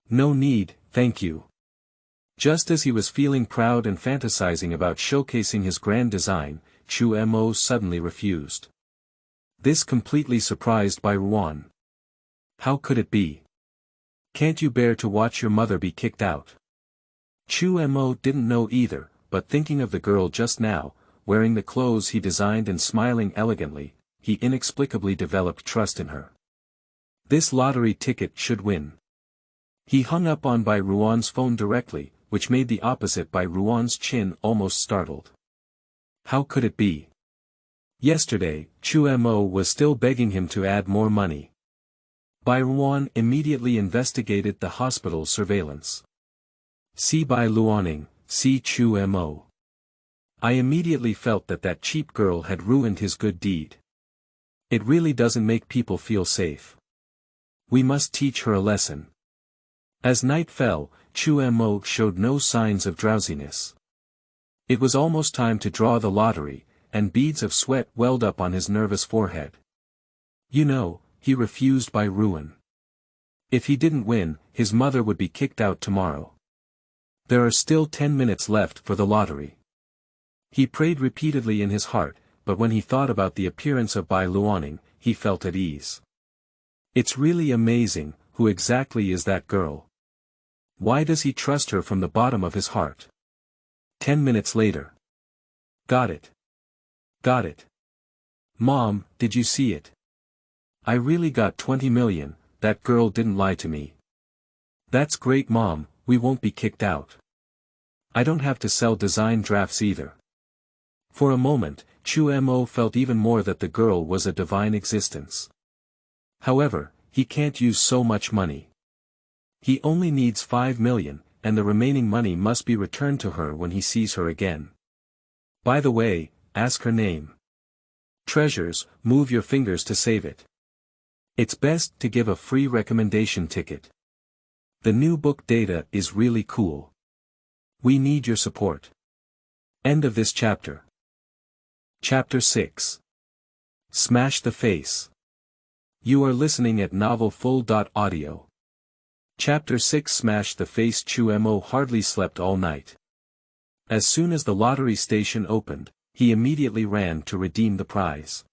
No need, thank you. Just as he was feeling proud and fantasizing about showcasing his grand design, Chu Mo suddenly refused. This completely surprised Bai Luoning. How could it be? Can't you bear to watch your mother be kicked out? Chu Mo didn't know either, but thinking of the girl just now, wearing the clothes he designed and smiling elegantly, he inexplicably developed trust in her. This lottery ticket should win. He hung up on Bai Luoning's phone directly, which made the opposite Bai Luoning's chin almost startled. How could it be? Yesterday, Chu Mo was still begging him to add more money. Bai Luoning immediately investigated the hospital's surveillance. See Bai Luoning, see Chu Mo. I immediately felt that cheap girl had ruined his good deed. It really doesn't make people feel safe. We must teach her a lesson. As night fell, Chu Mo showed no signs of drowsiness. It was almost time to draw the lottery, and beads of sweat welled up on his nervous forehead. You know, he refused Bai Luoning. If he didn't win, his mother would be kicked out tomorrow. There are still 10 minutes left for the lottery. He prayed repeatedly in his heart, but when he thought about the appearance of Bai Luoning, he felt at ease. It's really amazing, who exactly is that girl? Why does he trust her from the bottom of his heart? 10 minutes later. Got it. Got it. Mom, did you see it? I really got 20 million, that girl didn't lie to me. That's great Mom, we won't be kicked out. I don't have to sell design drafts either. For a moment, Chu Mo felt even more that the girl was a divine existence. However, he can't use so much money. He only needs 5 million, and the remaining money must be returned to her when he sees her again. By the way, ask her name. Treasures, move your fingers to save it. It's best to give a free recommendation ticket. The new book data is really cool. We need your support. End of this chapter. Chapter 6. Smash the Face. You are listening at novelfull.audio. Chapter 6 Smash the Face. Chu Mo hardly slept all night. As soon as the lottery station opened, he immediately ran to redeem the prize.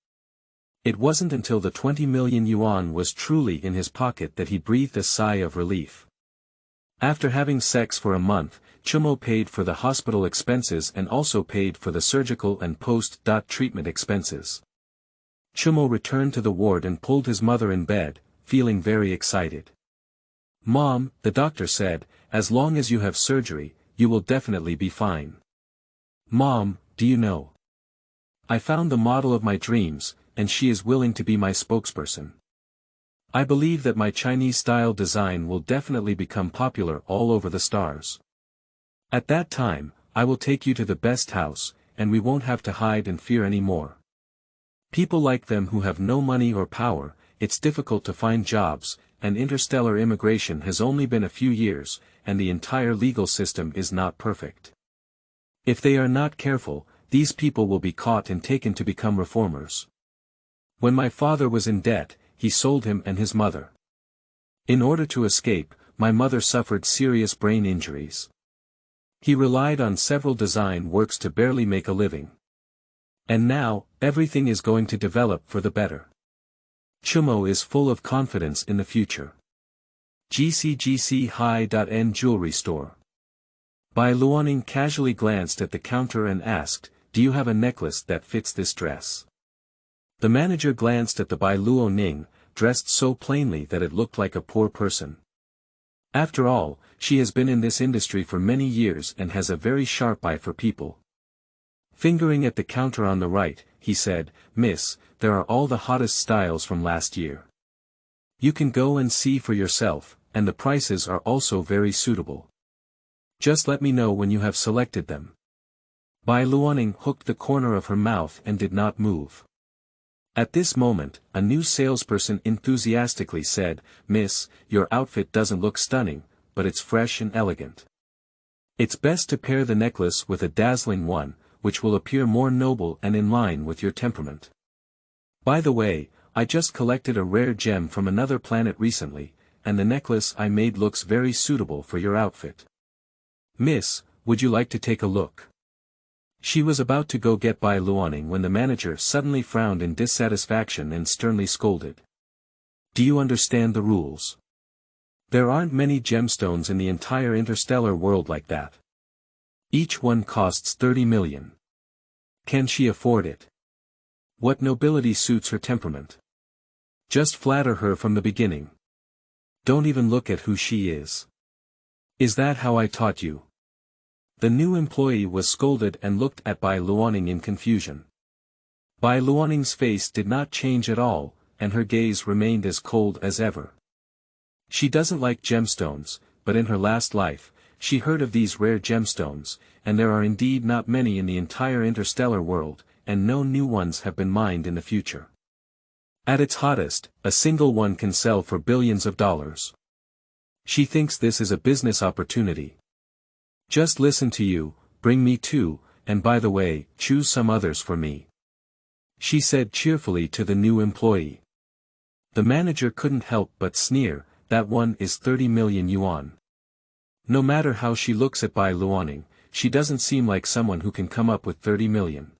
It wasn't until the 20 million yuan was truly in his pocket that he breathed a sigh of relief. After having sex for a month, Chu Mo paid for the hospital expenses and also paid for the surgical and post-treatment expenses. Chu Mo returned to the ward and pulled his mother in bed, feeling very excited. Mom, the doctor said, as long as you have surgery, you will definitely be fine. Mom, do you know? I found the model of my dreams, and she is willing to be my spokesperson. I believe that my Chinese-style design will definitely become popular all over the stars. At that time, I will take you to the best house, and we won't have to hide and fear anymore. People like them who have no money or power, it's difficult to find jobs, and interstellar immigration has only been a few years, and the entire legal system is not perfect. If they are not careful, these people will be caught and taken to become reformers. When my father was in debt, he sold him and his mother. In order to escape, my mother suffered serious brain injuries. He relied on several design works to barely make a living. And now, everything is going to develop for the better. Chu Mo is full of confidence in the future. GCGC High.N Jewelry Store. Bai Luoning casually glanced at the counter and asked, "Do you have a necklace that fits this dress?" The manager glanced at the Bai Luoning, dressed so plainly that it looked like a poor person. After all, she has been in this industry for many years and has a very sharp eye for people. Fingering at the counter on the right, he said, "Miss, there are all the hottest styles from last year. You can go and see for yourself, and the prices are also very suitable. Just let me know when you have selected them." Bai Luoning hooked the corner of her mouth and did not move. At this moment, a new salesperson enthusiastically said, "Miss, your outfit doesn't look stunning, but it's fresh and elegant. It's best to pair the necklace with a dazzling one, which will appear more noble and in line with your temperament. By the way, I just collected a rare gem from another planet recently, and the necklace I made looks very suitable for your outfit. Miss, would you like to take a look?" She was about to go get Bai Luoning when the manager suddenly frowned in dissatisfaction and sternly scolded. Do you understand the rules? There aren't many gemstones in the entire interstellar world like that. Each one costs 30 million. Can she afford it? What nobility suits her temperament? Just flatter her from the beginning. Don't even look at who she is. Is that how I taught you? The new employee was scolded and looked at Bai Luoning in confusion. Bai Luoning's face did not change at all, and her gaze remained as cold as ever. She doesn't like gemstones, but in her last life, she heard of these rare gemstones, and there are indeed not many in the entire interstellar world, and no new ones have been mined in the future. At its hottest, a single one can sell for billions of dollars. She thinks this is a business opportunity. Just listen to you, bring me two, and by the way, choose some others for me. She said cheerfully to the new employee. The manager couldn't help but sneer, that one is 30 million yuan. No matter how she looks at Bai Luoning, she doesn't seem like someone who can come up with 30 million.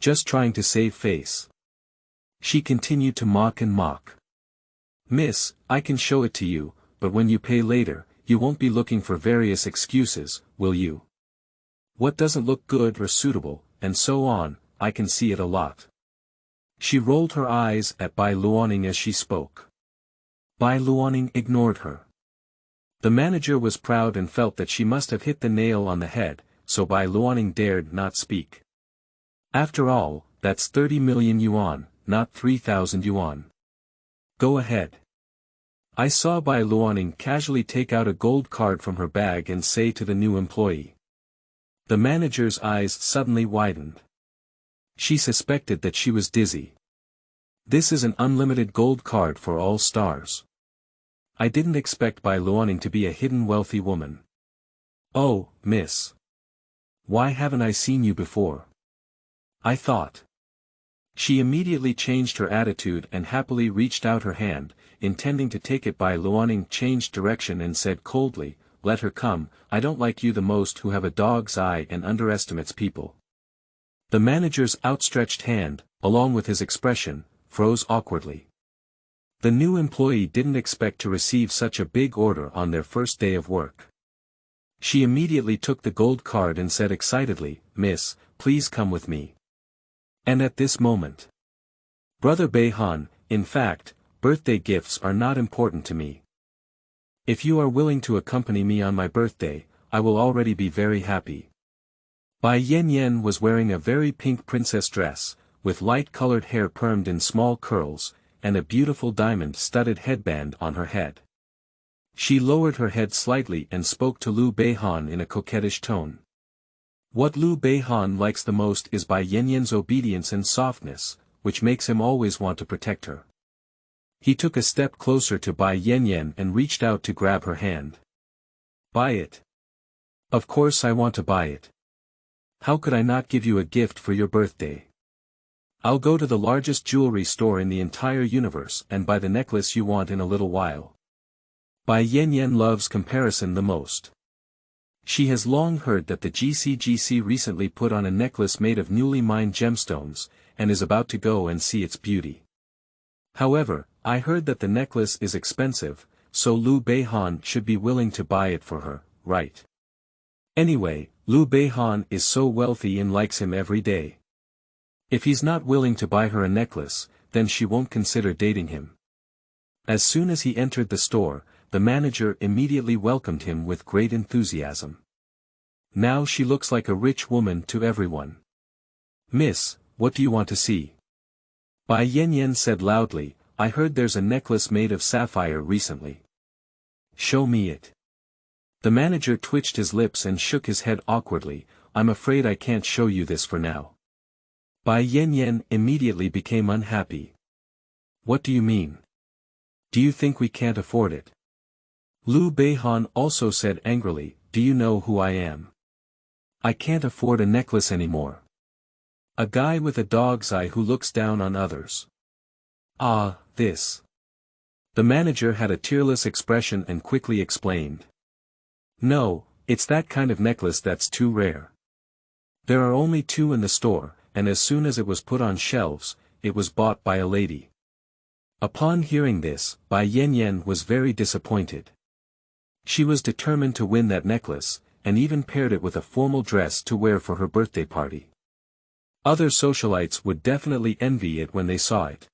Just trying to save face. She continued to mock and mock. Miss, I can show it to you, but when you pay later, you won't be looking for various excuses, will you? What doesn't look good or suitable, and so on, I can see it a lot. She rolled her eyes at Bai Luoning as she spoke. Bai Luoning ignored her. The manager was proud and felt that she must have hit the nail on the head, so Bai Luoning dared not speak. After all, that's 30 million yuan, not 3,000 yuan. Go ahead. I saw Bai Luoning casually take out a gold card from her bag and say to the new employee. The manager's eyes suddenly widened. She suspected that she was dizzy. This is an unlimited gold card for all stars. I didn't expect Bai Luoning to be a hidden wealthy woman. Oh, miss. Why haven't I seen you before? I thought. She immediately changed her attitude and happily reached out her hand, intending to take it. Bai Luoning changed direction and said coldly, let her come, I don't like you the most who have a dog's eye and underestimates people. The manager's outstretched hand, along with his expression, froze awkwardly. The new employee didn't expect to receive such a big order on their first day of work. She immediately took the gold card and said excitedly, Miss, please come with me. And at this moment, Brother Beihan, in fact, birthday gifts are not important to me. If you are willing to accompany me on my birthday, I will already be very happy. Bai Yanyan was wearing a very pink princess dress, with light-colored hair permed in small curls, and a beautiful diamond-studded headband on her head. She lowered her head slightly and spoke to Liu Beihan in a coquettish tone. What Liu Beihan likes the most is Bai Yanyan's obedience and softness, which makes him always want to protect her. He took a step closer to Bai Yanyan and reached out to grab her hand. Buy it. Of course I want to buy it. How could I not give you a gift for your birthday? I'll go to the largest jewelry store in the entire universe and buy the necklace you want in a little while. Bai Yanyan loves comparison the most. She has long heard that the GCGC recently put on a necklace made of newly mined gemstones, and is about to go and see its beauty. However, I heard that the necklace is expensive, so Liu Beihan should be willing to buy it for her, right? Anyway, Liu Beihan is so wealthy and likes him every day. If he's not willing to buy her a necklace, then she won't consider dating him. As soon as he entered the store, the manager immediately welcomed him with great enthusiasm. Now she looks like a rich woman to everyone. Miss, what do you want to see? Bai Yanyan said loudly, I heard there's a necklace made of sapphire recently. Show me it. The manager twitched his lips and shook his head awkwardly, I'm afraid I can't show you this for now. Bai Yanyan immediately became unhappy. What do you mean? Do you think we can't afford it? Liu Beihan also said angrily, do you know who I am? I can't afford a necklace anymore. A guy with a dog's eye who looks down on others. Ah, this. The manager had a tearless expression and quickly explained. No, it's that kind of necklace that's too rare. There are only 2 in the store, and as soon as it was put on shelves, it was bought by a lady. Upon hearing this, Bai Luoning was very disappointed. She was determined to win that necklace, and even paired it with a formal dress to wear for her birthday party. Other socialites would definitely envy it when they saw it.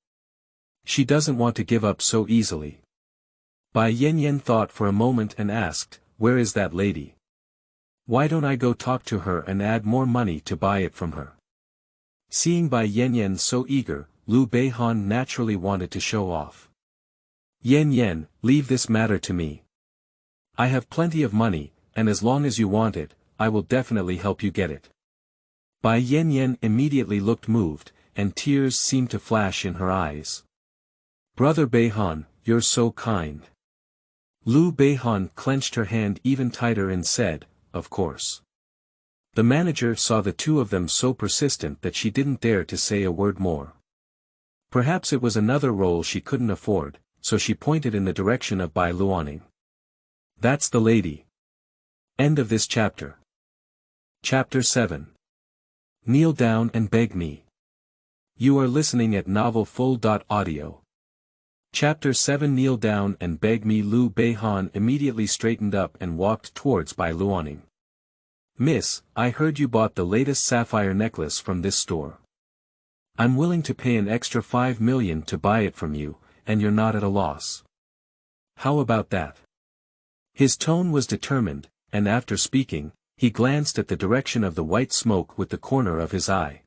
She doesn't want to give up so easily. Bai Luoning thought for a moment and asked, "Where is that lady? Why don't I go talk to her and add more money to buy it from her?" Seeing Bai Luoning so eager, Liu Beihan naturally wanted to show off. "Luoning, leave this matter to me. I have plenty of money, and as long as you want it, I will definitely help you get it." Bai Luoning immediately looked moved, and tears seemed to flash in her eyes. "Brother Beihan, you're so kind." Liu Beihan clenched her hand even tighter and said, "Of course." The manager saw the 2 of them so persistent that she didn't dare to say a word more. Perhaps it was another role she couldn't afford, so she pointed in the direction of Bai Luoning. "That's the lady." End of this chapter. Chapter 7. Kneel down and beg me. You are listening at novelfull.audio. Chapter 7. Kneel down and beg me. Liu Beihan immediately straightened up and walked towards Bai Luoning. "Miss, I heard you bought the latest sapphire necklace from this store. I'm willing to pay an extra 5 million to buy it from you, and you're not at a loss. How about that?" His tone was determined, and after speaking, he glanced at the direction of the white smoke with the corner of his eye.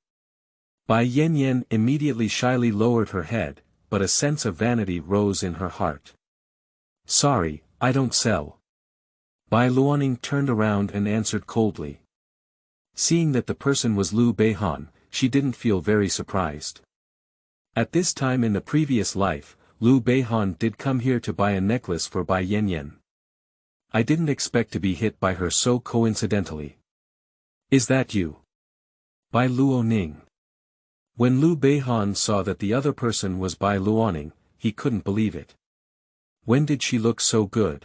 Bai Luoning immediately shyly lowered her head, but a sense of vanity rose in her heart. "Sorry, I don't sell." Bai Luoning turned around and answered coldly. Seeing that the person was Liu Beihan, she didn't feel very surprised. At this time in the previous life, Liu Beihan did come here to buy a necklace for Bai Luoning. I didn't expect to be hit by her so coincidentally. "Is that you?" Bai Luoning. When Liu Beihan saw that the other person was Bai Luoning, he couldn't believe it. When did she look so good?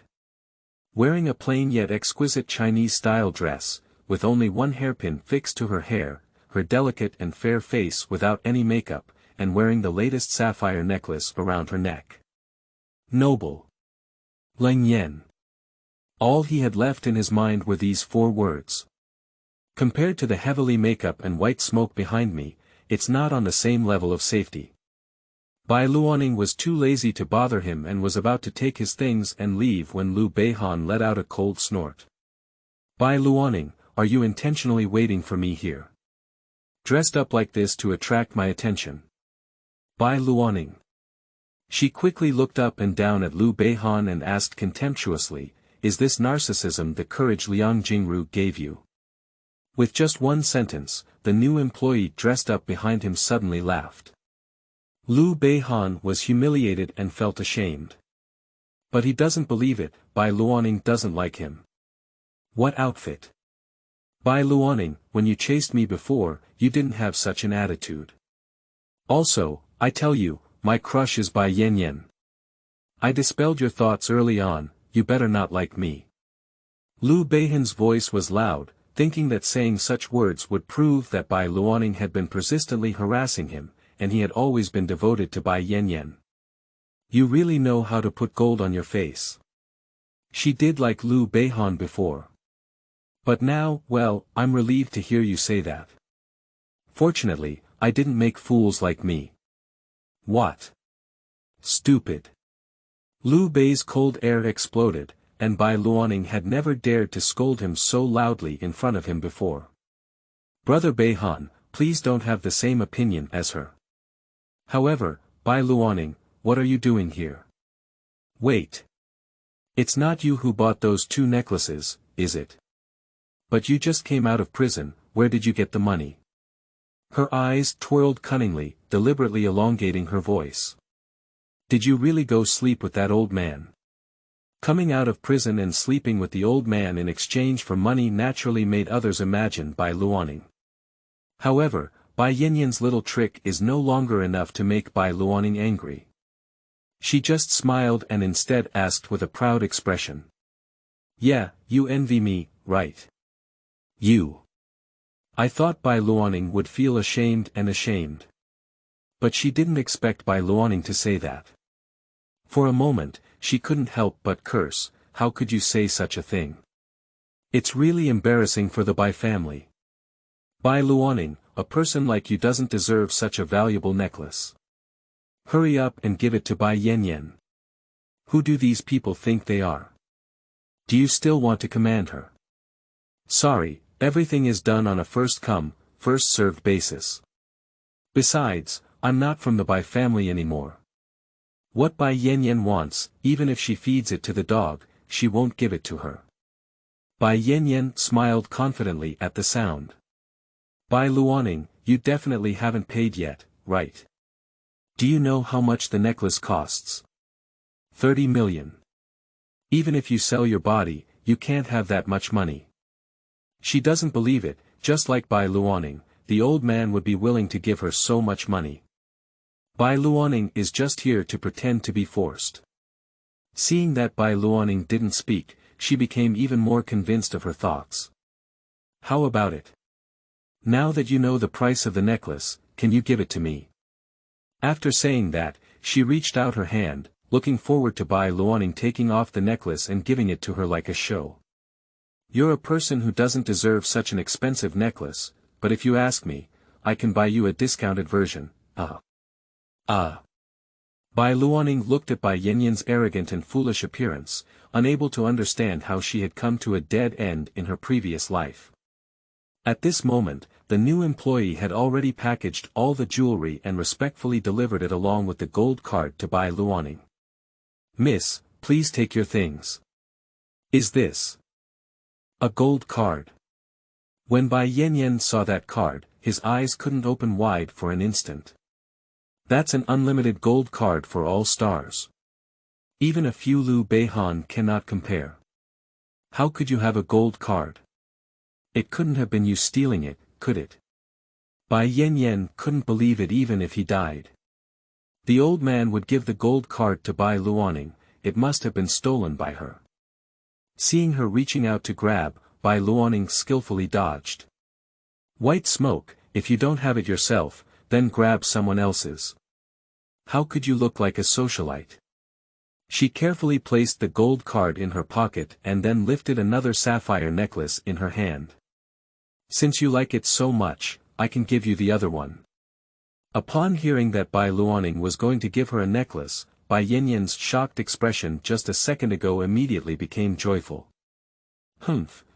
Wearing a plain yet exquisite Chinese-style dress, with only 1 hairpin fixed to her hair, her delicate and fair face without any makeup, and wearing the latest sapphire necklace around her neck. Noble. Leng Yen. All he had left in his mind were these 4 words. Compared to the heavily makeup and white smoke behind me, it's not on the same level of safety. Bai Luoning was too lazy to bother him and was about to take his things and leave when Liu Beihan let out a cold snort. "Bai Luoning, are you intentionally waiting for me here? Dressed up like this to attract my attention?" Bai Luoning. She quickly looked up and down at Liu Beihan and asked contemptuously, "Is this narcissism the courage Liang Jingru gave you?" With just 1 sentence, the new employee dressed up behind him suddenly laughed. Liu Beihan was humiliated and felt ashamed. But he doesn't believe it, Bai Luoning doesn't like him. "What outfit?" "Bai Luoning, when you chased me before, you didn't have such an attitude. Also, I tell you, my crush is Bai Luoning. I dispelled your thoughts early on, you better not like me." Liu Beihan's voice was loud, thinking that saying such words would prove that Bai Luoning had been persistently harassing him, and he had always been devoted to Bai Luoning. "You really know how to put gold on your face." She did like Liu Beihan before. But now, well, I'm relieved to hear you say that. Fortunately, I didn't make fools like me. "What? Stupid." Liu Bei's cold air exploded, and Bai Luoning had never dared to scold him so loudly in front of him before. "Brother Beihan, please don't have the same opinion as her." "However, Bai Luoning, what are you doing here?" "Wait. It's not you who bought those 2 necklaces, is it? But you just came out of prison, where did you get the money?" Her eyes twirled cunningly, deliberately elongating her voice. "Did you really go sleep with that old man?" Coming out of prison and sleeping with the old man in exchange for money naturally made others imagine Bai Luoning. However, Bai Luoning's little trick is no longer enough to make Bai Luoning angry. She just smiled and instead asked with a proud expression. "Yeah, you envy me, right? You." I thought Bai Luoning would feel ashamed. But she didn't expect Bai Luoning to say that. For a moment, she couldn't help but curse, how could you say such a thing? It's really embarrassing for the Bai family. Bai Luoning, a person like you doesn't deserve such a valuable necklace. Hurry up and give it to Bai Yanyan. Who do these people think they are? Do you still want to command her? Sorry, everything is done on a first-come, first-served basis. Besides, I'm not from the Bai family anymore. What Bai Yanyan wants, even if she feeds it to the dog, she won't give it to her. Bai Yanyan smiled confidently at the sound. Bai Luoning, you definitely haven't paid yet, right? Do you know how much the necklace costs? 30 million. Even if you sell your body, you can't have that much money. She doesn't believe it, just like Bai Luoning, the old man would be willing to give her so much money. Bai Luoning is just here to pretend to be forced. Seeing that Bai Luoning didn't speak, she became even more convinced of her thoughts. How about it? Now that you know the price of the necklace, can you give it to me? After saying that, she reached out her hand, looking forward to Bai Luoning taking off the necklace and giving it to her like a show. You're a person who doesn't deserve such an expensive necklace, but if you ask me, I can buy you a discounted version. Bai Luoning looked at Bai Yanyan's arrogant and foolish appearance, unable to understand how she had come to a dead end in her previous life. At this moment, the new employee had already packaged all the jewelry and respectfully delivered it along with the gold card to Bai Luoning. Miss, please take your things. Is this a gold card? When Bai Yanyan saw that card, his eyes couldn't open wide for an instant. That's an unlimited gold card for all stars. Even a few Liu Beihan cannot compare. How could you have a gold card? It couldn't have been you stealing it, could it? Bai Yanyan couldn't believe it even if he died. The old man would give the gold card to Bai Luoning, it must have been stolen by her. Seeing her reaching out to grab, Bai Luoning skillfully dodged. White smoke, if you don't have it yourself, then grab someone else's. How could you look like a socialite? She carefully placed the gold card in her pocket and then lifted another sapphire necklace in her hand. Since you like it so much, I can give you the other one. Upon hearing that Bai Luoning was going to give her a necklace, Bai Yanyan's shocked expression just a second ago immediately became joyful.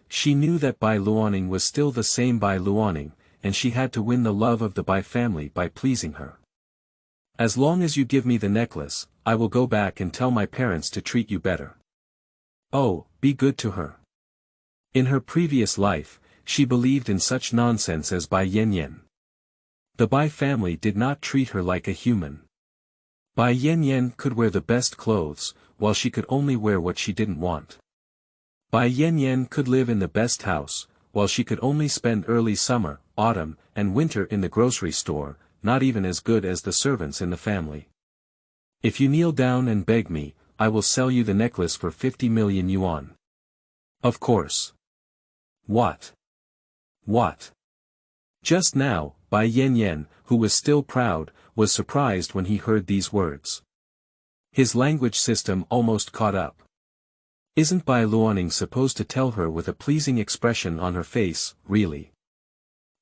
She knew that Bai Luoning was still the same Bai Luoning, and she had to win the love of the Bai family by pleasing her. As long as you give me the necklace, I will go back and tell my parents to treat you better. Oh, be good to her. In her previous life, she believed in such nonsense as Bai Yanyan. The Bai family did not treat her like a human. Bai Yanyan could wear the best clothes, while she could only wear what she didn't want. Bai Yanyan could live in the best house, while she could only spend early summer, autumn, and winter in the grocery store, not even as good as the servants in the family. If you kneel down and beg me, I will sell you the necklace for 50 million yuan. Of course. What? Just now, Bai Yanyan, who was still proud, was surprised when he heard these words. His language system almost caught up. Isn't Bai Luoning supposed to tell her with a pleasing expression on her face, really?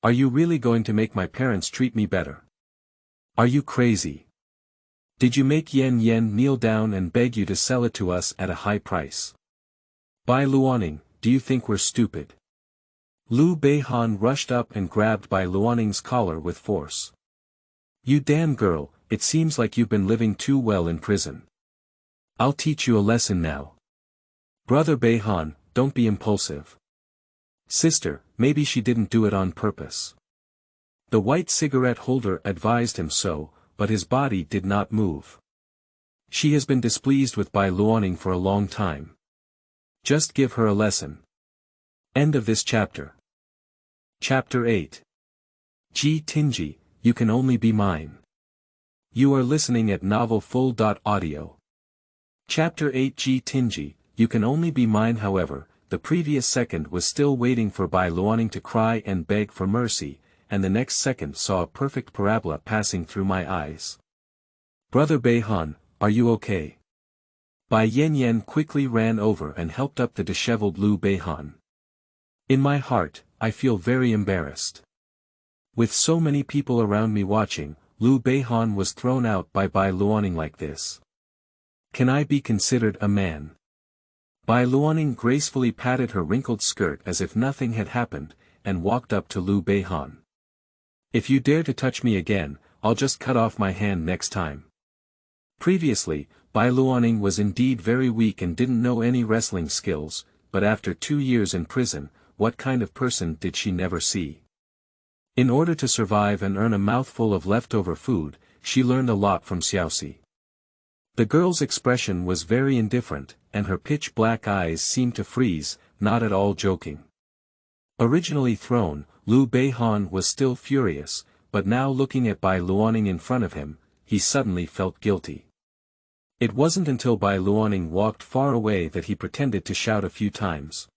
Are you really going to make my parents treat me better? Are you crazy? Did you make Yan kneel down and beg you to sell it to us at a high price? Bai Luoning, do you think we're stupid? Liu Beihan rushed up and grabbed Bai Luoning's collar with force. You damn girl, it seems like you've been living too well in prison. I'll teach you a lesson now. Brother Beihan, don't be impulsive. Sister, maybe she didn't do it on purpose. The white cigarette holder advised him so, but his body did not move. She has been displeased with Bai Luoning for a long time. Just give her a lesson. End of this chapter. Chapter 8. Tingye, you can only be mine. You are listening at novelfull.audio. Chapter 8 Tingye, you can only be mine. However, the previous second was still waiting for Bai Luoning to cry and beg for mercy, and the next second saw a perfect parabola passing through my eyes. "Brother Beihan, are you okay?" Bai Yanyan quickly ran over and helped up the disheveled Liu Beihan. In my heart, I feel very embarrassed. With so many people around me watching, Liu Beihan was thrown out by Bai Luoning like this. Can I be considered a man? Bai Luoning gracefully patted her wrinkled skirt as if nothing had happened, and walked up to Liu Beihan. "If you dare to touch me again, I'll just cut off my hand next time." Previously, Bai Luoning was indeed very weak and didn't know any wrestling skills, but after 2 years in prison, what kind of person did she never see? In order to survive and earn a mouthful of leftover food, she learned a lot from Xiaoxi. The girl's expression was very indifferent, and her pitch-black eyes seemed to freeze, not at all joking. Originally thrown, Liu Beihan was still furious, but now looking at Bai Luoning in front of him, he suddenly felt guilty. It wasn't until Bai Luoning walked far away that he pretended to shout a few times.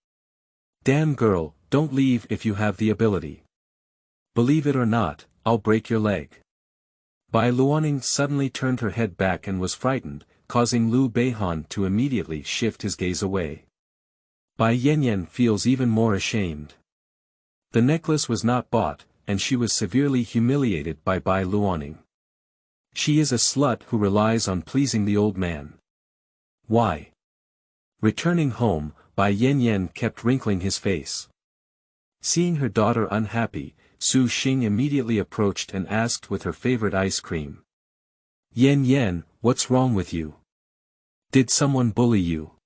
"Damn girl, don't leave if you have the ability. Believe it or not, I'll break your leg." Bai Luoning suddenly turned her head back and was frightened, causing Liu Beihan to immediately shift his gaze away. Bai Yanyan feels even more ashamed. The necklace was not bought, and she was severely humiliated by Bai Luoning. She is a slut who relies on pleasing the old man. Why? Returning home, Bai Yanyan kept wrinkling his face. Seeing her daughter unhappy, Su Xing immediately approached and asked with her favorite ice cream. "Yan Yan, what's wrong with you? Did someone bully you?"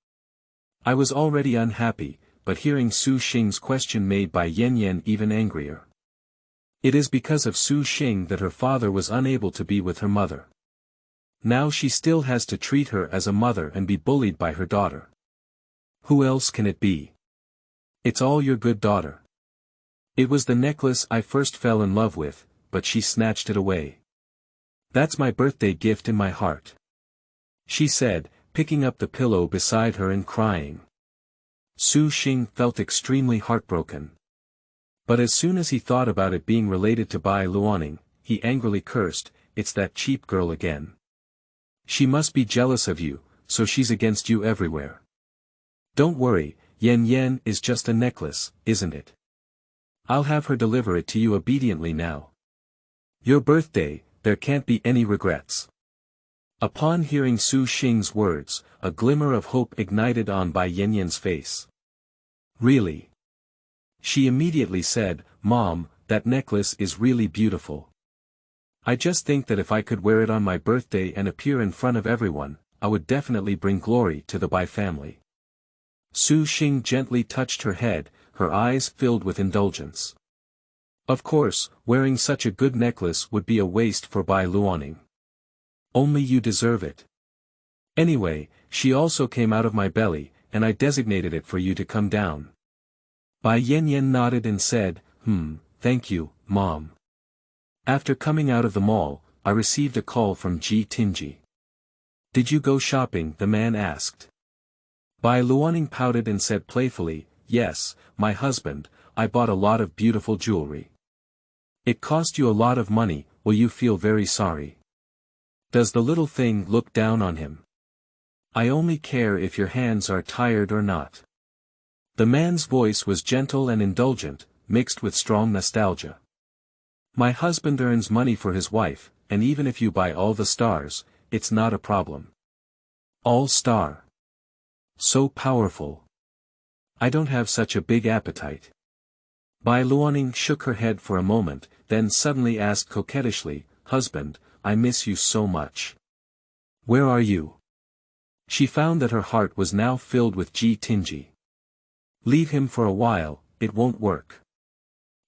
I was already unhappy, but hearing Su Xing's question made Bai Yanyan even angrier. It is because of Su Xing that her father was unable to be with her mother. Now she still has to treat her as a mother and be bullied by her daughter. Who else can it be? It's all your good daughter. It was the necklace I first fell in love with, but she snatched it away. That's my birthday gift in my heart. She said, picking up the pillow beside her and crying. Su Xing felt extremely heartbroken. But as soon as he thought about it being related to Bai Luoning, he angrily cursed, "It's that cheap girl again. She must be jealous of you, so she's against you everywhere. Don't worry, Yan Yan is just a necklace, isn't it? I'll have her deliver it to you obediently now. Your birthday, there can't be any regrets." Upon hearing Su Xing's words, a glimmer of hope ignited on Bai Yanyan's face. "Really?" She immediately said, "Mom, that necklace is really beautiful. I just think that if I could wear it on my birthday and appear in front of everyone, I would definitely bring glory to the Bai family." Su Xing gently touched her head, her eyes filled with indulgence. Of course, wearing such a good necklace would be a waste for Bai Luoning. Only you deserve it. Anyway, she also came out of my belly, and I designated it for you to come down. Bai Yanyan nodded and said, Thank you, Mom." After coming out of the mall, I received a call from Tingye. "Did you go shopping?" the man asked. Bai Luoning pouted and said playfully, "Yes, my husband, I bought a lot of beautiful jewelry. It cost you a lot of money, will you feel very sorry? Does the little thing look down on him? I only care if your hands are tired or not." The man's voice was gentle and indulgent, mixed with strong nostalgia. "My husband earns money for his wife, and even if you buy all the stars, it's not a problem." "All star? So powerful. I don't have such a big appetite." Bai Luoning shook her head for a moment, then suddenly asked coquettishly, "Husband, I miss you so much. Where are you?" She found that her heart was now filled with Tingye. "Leave him for a while, it won't work."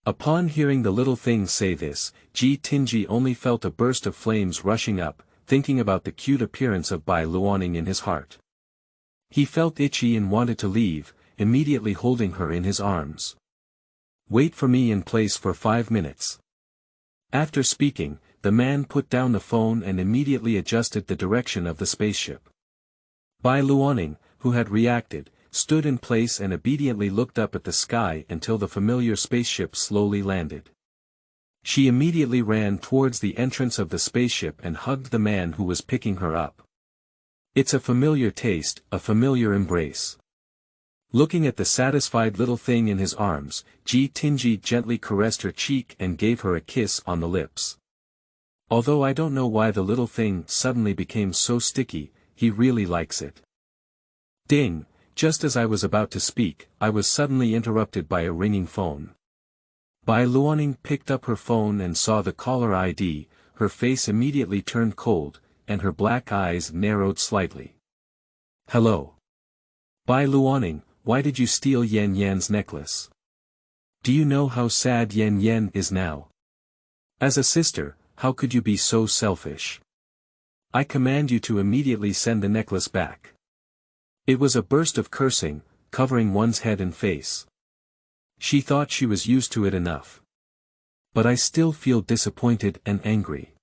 Upon hearing the little thing say this, Tingye only felt a burst of flames rushing up, thinking about the cute appearance of Bai Luoning in his heart. He felt itchy and wanted to leave, immediately holding her in his arms. "Wait for me in place for 5 minutes." After speaking, the man put down the phone and immediately adjusted the direction of the spaceship. Bai Luoning, who had reacted, stood in place and obediently looked up at the sky until the familiar spaceship slowly landed. She immediately ran towards the entrance of the spaceship and hugged the man who was picking her up. It's a familiar taste, a familiar embrace. Looking at the satisfied little thing in his arms, Tingye gently caressed her cheek and gave her a kiss on the lips. Although I don't know why the little thing suddenly became so sticky, he really likes it. Ding! Just as I was about to speak, I was suddenly interrupted by a ringing phone. Bai Luoning picked up her phone and saw the caller ID, her face immediately turned cold, and her black eyes narrowed slightly. Hello. Bai Luoning, why did you steal Yan Yan's necklace? Do you know how sad Yan Yan is now? As a sister, how could you be so selfish? I command you to immediately send the necklace back. It was a burst of cursing, covering one's head and face. She thought she was used to it enough. But I still feel disappointed and angry.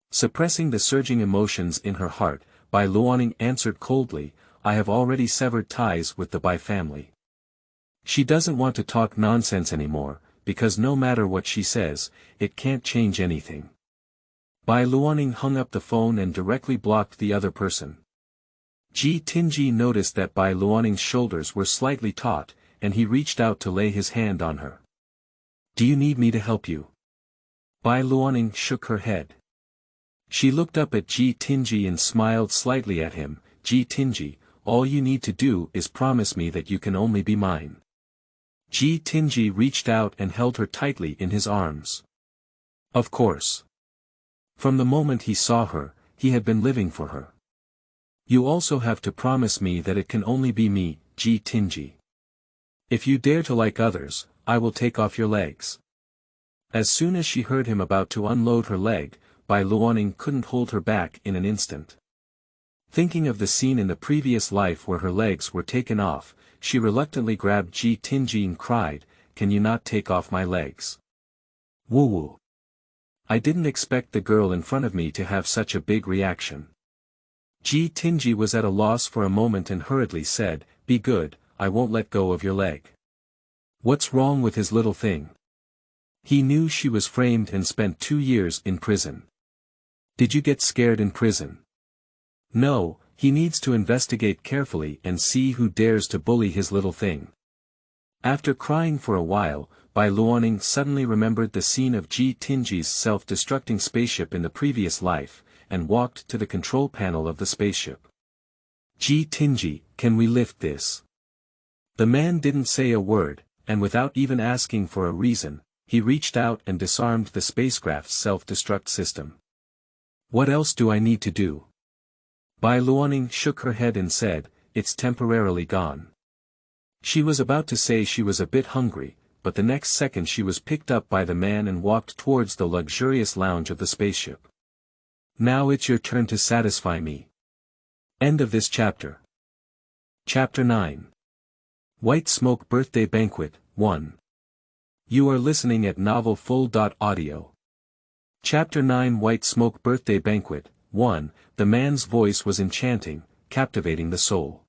Suppressing the surging emotions in her heart, Bai Luoning answered coldly, I have already severed ties with the Bai family. She doesn't want to talk nonsense anymore, because no matter what she says, it can't change anything. Bai Luoning hung up the phone and directly blocked the other person. Tingye noticed that Bai Luoning's shoulders were slightly taut, and he reached out to lay his hand on her. Do you need me to help you? Bai Luoning shook her head. She looked up at Tingye and smiled slightly at him. Tingye, all you need to do is promise me that you can only be mine. Tingye reached out and held her tightly in his arms. Of course. From the moment he saw her, he had been living for her. You also have to promise me that it can only be me, Tingye. If you dare to like others, I will take off your legs. As soon as she heard him about to unload her leg, Bai Luoning couldn't hold her back in an instant. Thinking of the scene in the previous life where her legs were taken off, she reluctantly grabbed Tingye and cried, Can you not take off my legs? Woo-woo. I didn't expect the girl in front of me to have such a big reaction. Tingye was at a loss for a moment and hurriedly said, Be good, I won't let go of your leg. What's wrong with his little thing? He knew she was framed and spent 2 years in prison. Did you get scared in prison? No, he needs to investigate carefully and see who dares to bully his little thing. After crying for a while, Bai Luoning suddenly remembered the scene of Tingye's self-destructing spaceship in the previous life, and walked to the control panel of the spaceship. Tingye, can we lift this? The man didn't say a word, and without even asking for a reason, he reached out and disarmed the spacecraft's self-destruct system. What else do I need to do? Bai Luoning shook her head and said, It's temporarily gone. She was about to say she was a bit hungry, but the next second she was picked up by the man and walked towards the luxurious lounge of the spaceship. Now it's your turn to satisfy me. End of this chapter. Chapter 9. White Smoke Birthday Banquet, 1. You are listening at novelfull.audio. Chapter 9 White Smoke Birthday Banquet, 1. The man's voice was enchanting, captivating the soul.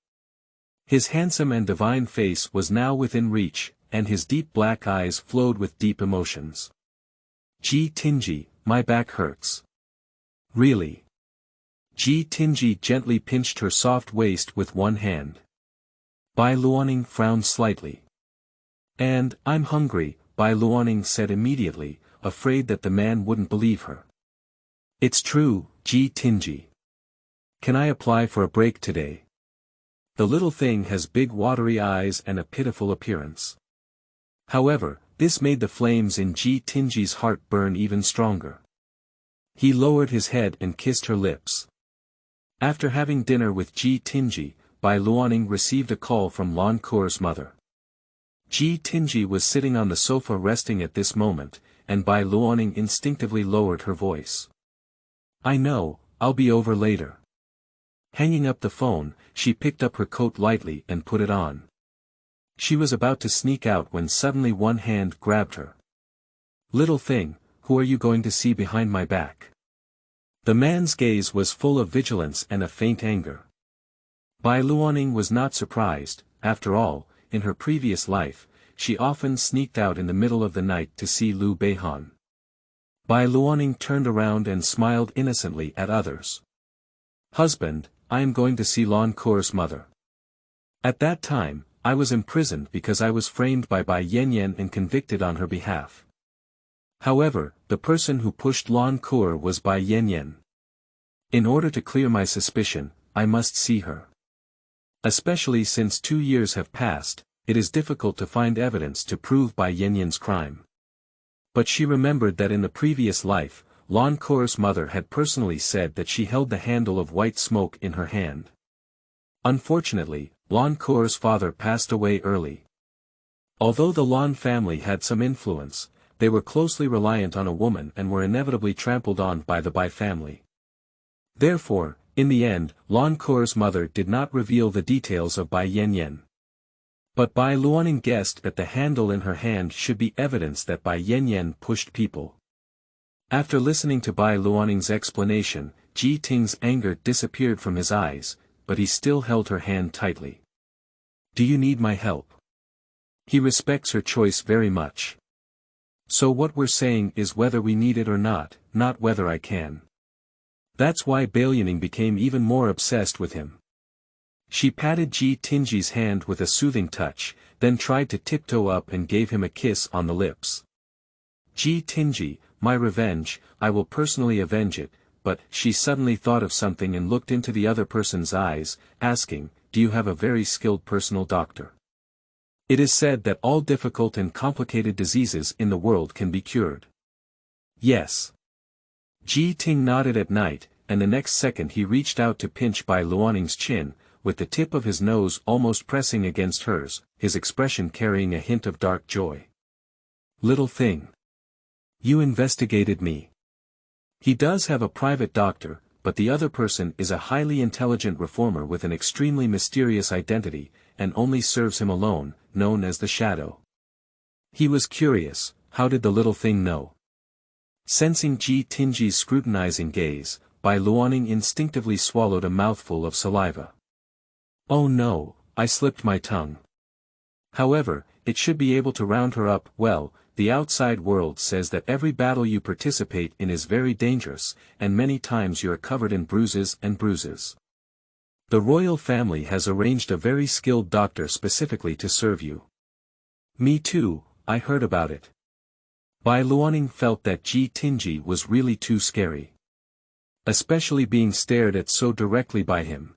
His handsome and divine face was now within reach, and his deep black eyes flowed with deep emotions. Tingye, my back hurts. Really? Tingye gently pinched her soft waist with one hand. Bai Luoning frowned slightly. And, I'm hungry, Bai Luoning said immediately, afraid that the man wouldn't believe her. It's true, Tingye. Can I apply for a break today? The little thing has big watery eyes and a pitiful appearance. However, this made the flames in Tingye's heart burn even stronger. He lowered his head and kissed her lips. After having dinner with Tingye, Bai Luoning received a call from Lan Kur's mother. Tingye was sitting on the sofa resting at this moment, and Bai Luoning instinctively lowered her voice. I know, I'll be over later. Hanging up the phone, she picked up her coat lightly and put it on. She was about to sneak out when suddenly one hand grabbed her. Little thing, who are you going to see behind my back? The man's gaze was full of vigilance and a faint anger. Bai Luoning was not surprised, after all, in her previous life, she often sneaked out in the middle of the night to see Liu Beihan. Bai Luoning turned around and smiled innocently at others. Husband, I am going to see Lan Kuo's mother. At that time, I was imprisoned because I was framed by Bai Yanyan and convicted on her behalf. However, the person who pushed Lan Kuo was Bai Yanyan. In order to clear my suspicion, I must see her. Especially since 2 years have passed, it is difficult to find evidence to prove Bai Yanyan's crime. But she remembered that in the previous life, Lan Kuo's mother had personally said that she held the handle of white smoke in her hand. Unfortunately, Lan Kuo's father passed away early. Although the Lan family had some influence, they were closely reliant on a woman and were inevitably trampled on by the Bai family. Therefore, in the end, Lan Kuo's mother did not reveal the details of Bai Yanyan. But Bai Luoning guessed that the handle in her hand should be evidence that Bai Yanyan pushed people. After listening to Bai Luoning's explanation, Ji Ting's anger disappeared from his eyes, but he still held her hand tightly. Do you need my help? He respects her choice very much. So what we're saying is whether we need it or not whether I can. That's why Bai Luoning became even more obsessed with him. She patted Ji Tingye's hand with a soothing touch, then tried to tiptoe up and gave him a kiss on the lips. Ji Tingye, my revenge, I will personally avenge it, but she suddenly thought of something and looked into the other person's eyes, asking, do you have a very skilled personal doctor? It is said that all difficult and complicated diseases in the world can be cured. Yes. Ji Ting nodded at night, and the next second he reached out to pinch Bai Luoning's chin, with the tip of his nose almost pressing against hers, his expression carrying a hint of dark joy. Little thing. You investigated me. He does have a private doctor, but the other person is a highly intelligent reformer with an extremely mysterious identity, and only serves him alone, known as the Shadow. He was curious, how did the little thing know? Sensing Ji Tingye's scrutinizing gaze, Bai Luoning instinctively swallowed a mouthful of saliva. Oh no, I slipped my tongue. However, it should be able to round her up. Well, the outside world says that every battle you participate in is very dangerous, and many times you are covered in bruises and bruises. The royal family has arranged a very skilled doctor specifically to serve you. Me too, I heard about it. Bai Luoning felt that Ji Tingye was really too scary. Especially being stared at so directly by him.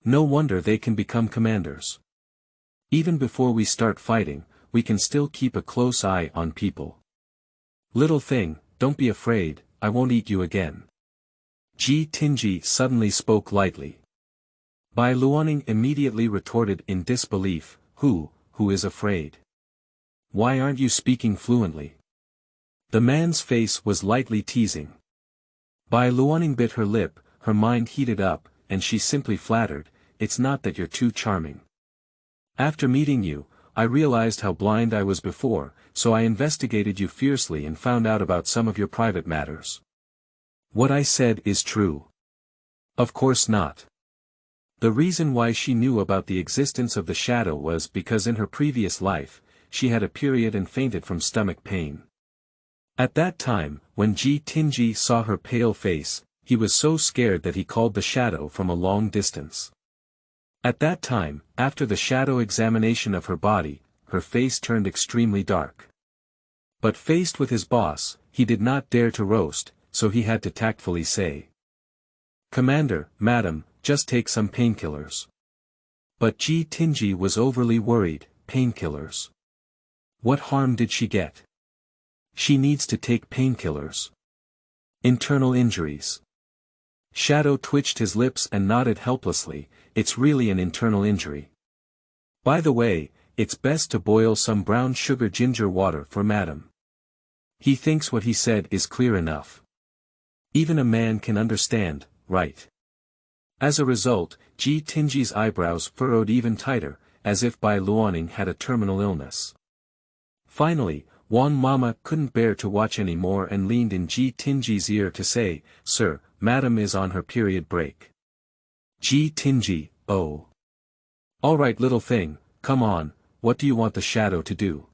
No wonder they can become commanders. Even before we start fighting, we can still keep a close eye on people. Little thing, don't be afraid, I won't eat you again. Ji Tingye suddenly spoke lightly. Bai Luoning immediately retorted in disbelief, who is afraid? Why aren't you speaking fluently? The man's face was lightly teasing. Bai Luoning bit her lip, her mind heated up, and she simply flattered, it's not that you're too charming. After meeting you, I realized how blind I was before, so I investigated you fiercely and found out about some of your private matters. What I said is true. Of course not. The reason why she knew about the existence of the shadow was because in her previous life, she had a period and fainted from stomach pain. At that time, when Ji Tingye saw her pale face, he was so scared that he called the shadow from a long distance. At that time, after the shadow examination of her body, her face turned extremely dark. But faced with his boss, he did not dare to roast, so he had to tactfully say, Commander, madam, just take some painkillers. But Ji Tingye was overly worried, painkillers. What harm did she get? She needs to take painkillers. Internal injuries. Shadow twitched his lips and nodded helplessly, it's really an internal injury. By the way, it's best to boil some brown sugar ginger water for madam. He thinks what he said is clear enough. Even a man can understand, right? As a result, Ji Tingye's eyebrows furrowed even tighter, as if Bai Luoning had a terminal illness. Finally, Wang Mama couldn't bear to watch any more and leaned in Ji Tingye's ear to say, Sir, madam is on her period break. Ji Tingye, oh. Alright little thing, come on, what do you want the shadow to do?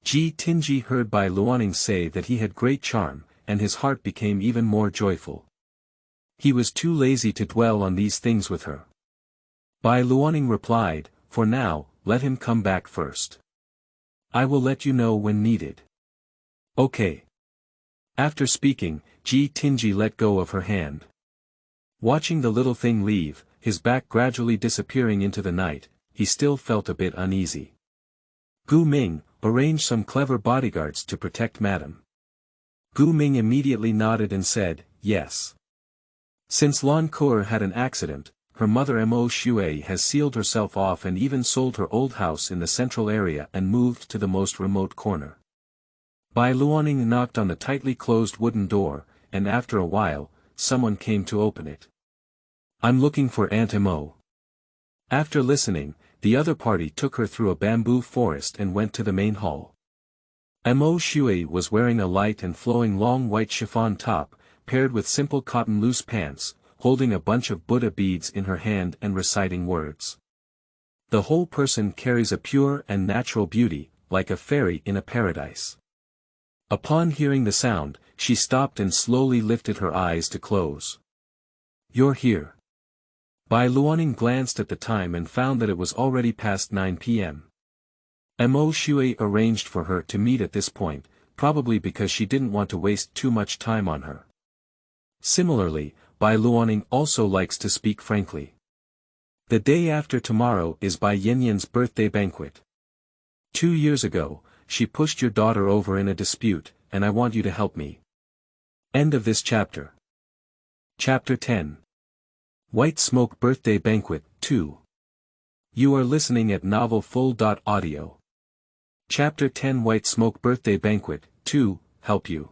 Tingye heard Bai Luoning say that he had great charm, and his heart became even more joyful. He was too lazy to dwell on these things with her. Bai Luoning replied, for now, let him come back first. I will let you know when needed. Okay. After speaking, Tingye let go of her hand. Watching the little thing leave, his back gradually disappearing into the night, he still felt a bit uneasy. Gu Ming, arrange some clever bodyguards to protect Madam. Gu Ming immediately nodded and said, yes. Since Lan Kuo had an accident, her mother Mo Shui has sealed herself off and even sold her old house in the central area and moved to the most remote corner. Bai Luoning knocked on the tightly closed wooden door, and after a while, someone came to open it. I'm looking for Aunt Mo. After listening, the other party took her through a bamboo forest and went to the main hall. Mo Shui was wearing a light and flowing long white chiffon top, paired with simple cotton loose pants, holding a bunch of Buddha beads in her hand and reciting words. The whole person carries a pure and natural beauty, like a fairy in a paradise. Upon hearing the sound, she stopped and slowly lifted her eyes to close. You're here. Bai Luoning glanced at the time and found that it was already past 9 p.m. Mo Shui arranged for her to meet at this point, probably because she didn't want to waste too much time on her. Similarly, Bai Luoning also likes to speak frankly. The day after tomorrow is Bai Yanyan's birthday banquet. 2 years ago, she pushed your daughter over in a dispute, and I want you to help me. End of this chapter. Chapter 10. White Smoke Birthday Banquet, 2. You are listening at novelfull.audio. Chapter 10 White Smoke Birthday Banquet, 2, Help You.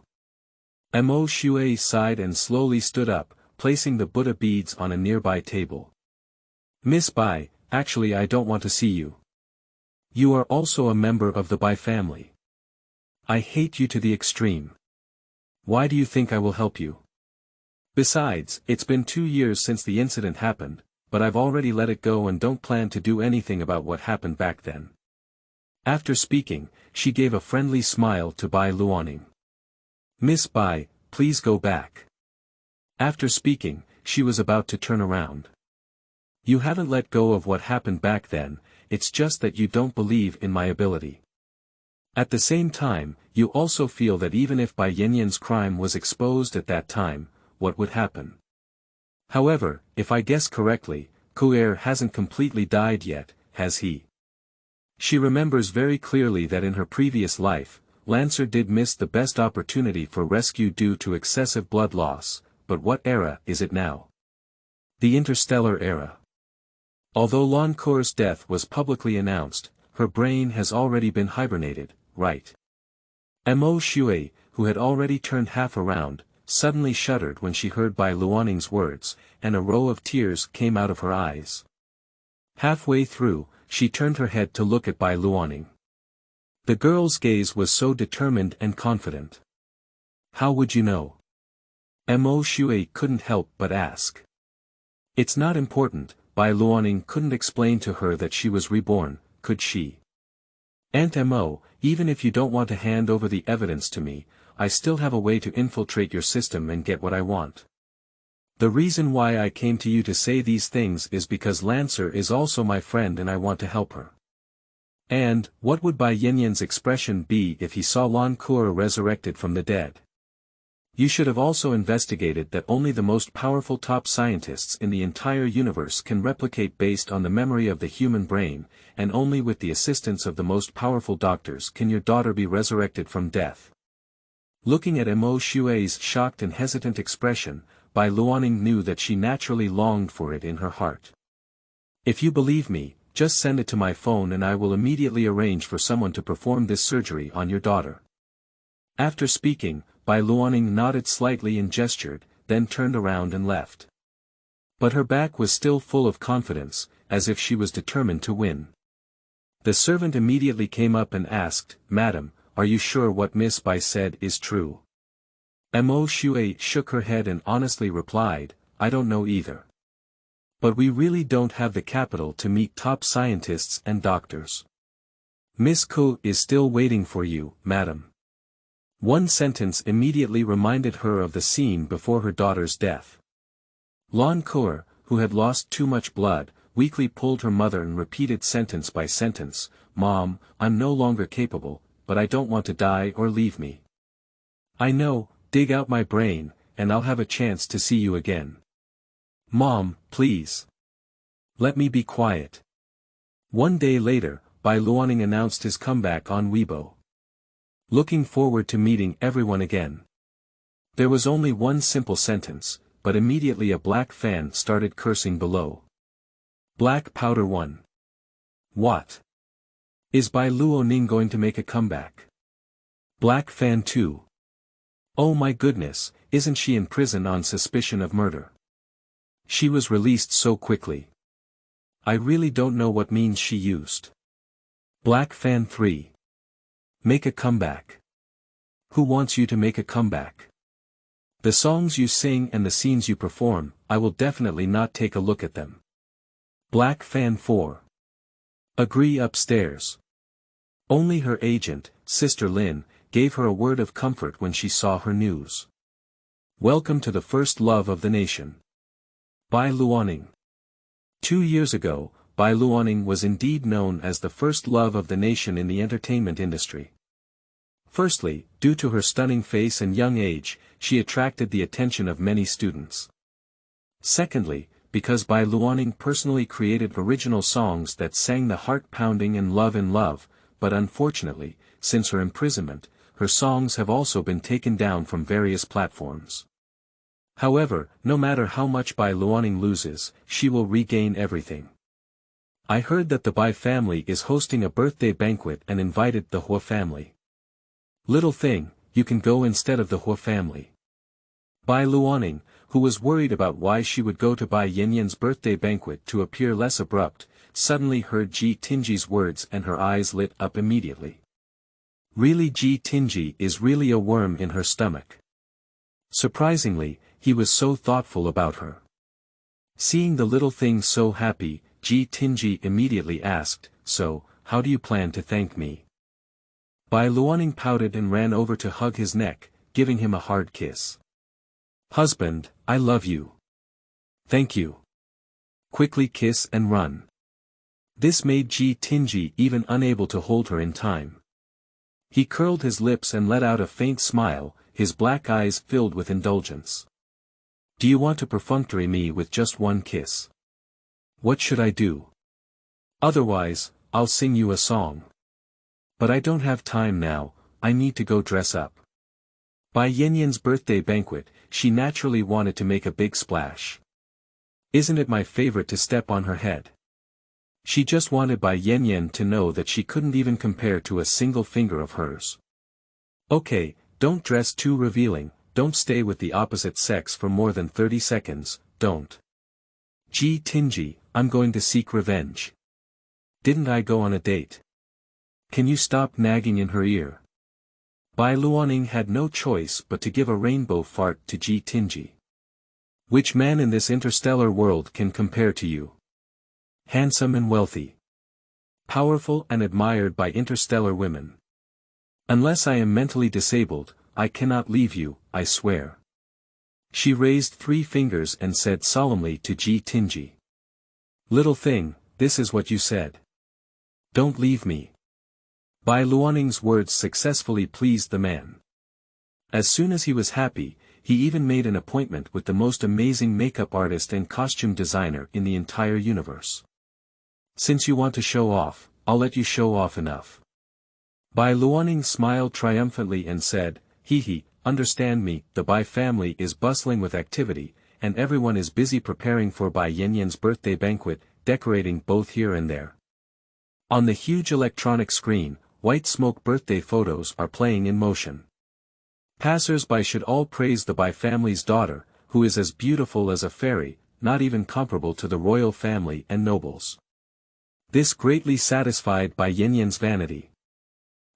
Mo Shui sighed and slowly stood up, placing the Buddha beads on a nearby table. Miss Bai, actually I don't want to see you. You are also a member of the Bai family. I hate you to the extreme. Why do you think I will help you? Besides, it's been 2 years since the incident happened, but I've already let it go and don't plan to do anything about what happened back then. After speaking, she gave a friendly smile to Bai Luoning. Miss Bai, please go back. After speaking, she was about to turn around. You haven't let go of what happened back then, it's just that you don't believe in my ability. At the same time, you also feel that even if Bai Yanyan's crime was exposed at that time, what would happen? However, if I guess correctly, Kuer hasn't completely died yet, has he? She remembers very clearly that in her previous life, Lancer did miss the best opportunity for rescue due to excessive blood loss, but what era is it now? The Interstellar era. Although Lan Kuo's death was publicly announced, her brain has already been hibernated, right? Mo Shui, who had already turned half around, suddenly shuddered when she heard Bai Luoning's words, and a row of tears came out of her eyes. Halfway through, she turned her head to look at Bai Luoning. The girl's gaze was so determined and confident. How would you know? Mo Shui couldn't help but ask. It's not important, Bai Luoning couldn't explain to her that she was reborn, could she? Aunt Mo, even if you don't want to hand over the evidence to me, I still have a way to infiltrate your system and get what I want. The reason why I came to you to say these things is because Lancer is also my friend and I want to help her. And, what would Bai Yanyan's expression be if he saw Lan Kuo resurrected from the dead? You should have also investigated that only the most powerful top scientists in the entire universe can replicate based on the memory of the human brain, and only with the assistance of the most powerful doctors can your daughter be resurrected from death. Looking at Mo Shui's shocked and hesitant expression, Bai Luoning knew that she naturally longed for it in her heart. If you believe me, just send it to my phone and I will immediately arrange for someone to perform this surgery on your daughter. After speaking, Bai Luoning nodded slightly and gestured, then turned around and left. But her back was still full of confidence, as if she was determined to win. The servant immediately came up and asked, Madam, are you sure what Miss Bai said is true? Mo Shui shook her head and honestly replied, I don't know either. But we really don't have the capital to meet top scientists and doctors. Miss Ko is still waiting for you, madam. One sentence immediately reminded her of the scene before her daughter's death. Lon Koer, who had lost too much blood, weakly pulled her mother and repeated sentence by sentence, "Mom, I'm no longer capable, but I don't want to die or leave me. I know, dig out my brain, and I'll have a chance to see you again. Mom, please. Let me be quiet." One day later, Bai Luoning announced his comeback on Weibo. Looking forward to meeting everyone again. There was only one simple sentence, but immediately a black fan started cursing below. Black Powder 1. What? Is Bai Luoning going to make a comeback? Black Fan 2. Oh my goodness, isn't she in prison on suspicion of murder? She was released so quickly. I really don't know what means she used. Black Fan 3. Make a comeback. Who wants you to make a comeback? The songs you sing and the scenes you perform, I will definitely not take a look at them. Black Fan 4. Agree upstairs. Only her agent, Sister Lin, gave her a word of comfort when she saw her news. Welcome to the first love of the nation. Bai Luoning. 2 years ago, Bai Luoning was indeed known as the first love of the nation in the entertainment industry. Firstly, due to her stunning face and young age, she attracted the attention of many students. Secondly, because Bai Luoning personally created original songs that sang the heart-pounding and love in love, but unfortunately, since her imprisonment, her songs have also been taken down from various platforms. However, no matter how much Bai Luoning loses, she will regain everything. I heard that the Bai family is hosting a birthday banquet and invited the Hua family. Little thing, you can go instead of the Hua family. Bai Luoning, who was worried about why she would go to Bai Yanyan's birthday banquet to appear less abrupt, suddenly heard Ji Tingye's words and her eyes lit up immediately. Really, Ji Tingye is really a worm in her stomach. Surprisingly, he was so thoughtful about her. Seeing the little thing so happy, Ji Tingye immediately asked, "So, how do you plan to thank me?" Bai Luoning pouted and ran over to hug his neck, giving him a hard kiss. "Husband, I love you. Thank you. Quickly kiss and run." This made Ji Tingye even unable to hold her in time. He curled his lips and let out a faint smile, his black eyes filled with indulgence. "Do you want to perfunctory me with just one kiss? What should I do? Otherwise, I'll sing you a song. But I don't have time now, I need to go dress up." By Yanyan's birthday banquet, she naturally wanted to make a big splash. Isn't it my favorite to step on her head? She just wanted Bai Yanyan to know that she couldn't even compare to a single finger of hers. Okay, don't dress too revealing, don't stay with the opposite sex for more than 30 seconds, don't. Ji Tingye, I'm going to seek revenge. Didn't I go on a date? Can you stop nagging in her ear? Bai Luoning had no choice but to give a rainbow fart to Ji Tingye. Which man in this interstellar world can compare to you? Handsome and wealthy. Powerful and admired by interstellar women. Unless I am mentally disabled, I cannot leave you, I swear. She raised 3 fingers and said solemnly to Ji Tingye. Little thing, this is what you said. Don't leave me. Bai Luoning's words successfully pleased the man. As soon as he was happy, he even made an appointment with the most amazing makeup artist and costume designer in the entire universe. Since you want to show off, I'll let you show off enough. Bai Luoning smiled triumphantly and said, He, understand me, the Bai family is bustling with activity, and everyone is busy preparing for Bai Yanyan's birthday banquet, decorating both here and there. On the huge electronic screen, white smoke birthday photos are playing in motion. Passers-by should all praise the Bai family's daughter, who is as beautiful as a fairy, not even comparable to the royal family and nobles. This greatly satisfied Bai Yanyan's vanity.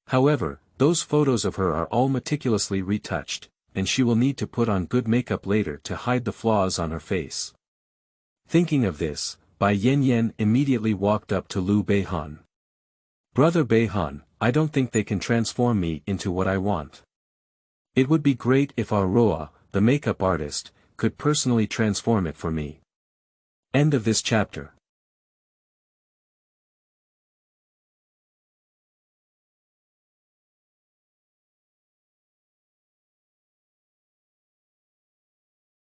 However, those photos of her are all meticulously retouched, and she will need to put on good makeup later to hide the flaws on her face. Thinking of this, Bai Yanyan immediately walked up to Liu Beihan. Brother Beihan, I don't think they can transform me into what I want. It would be great if Aurora, the makeup artist, could personally transform it for me. End of this chapter.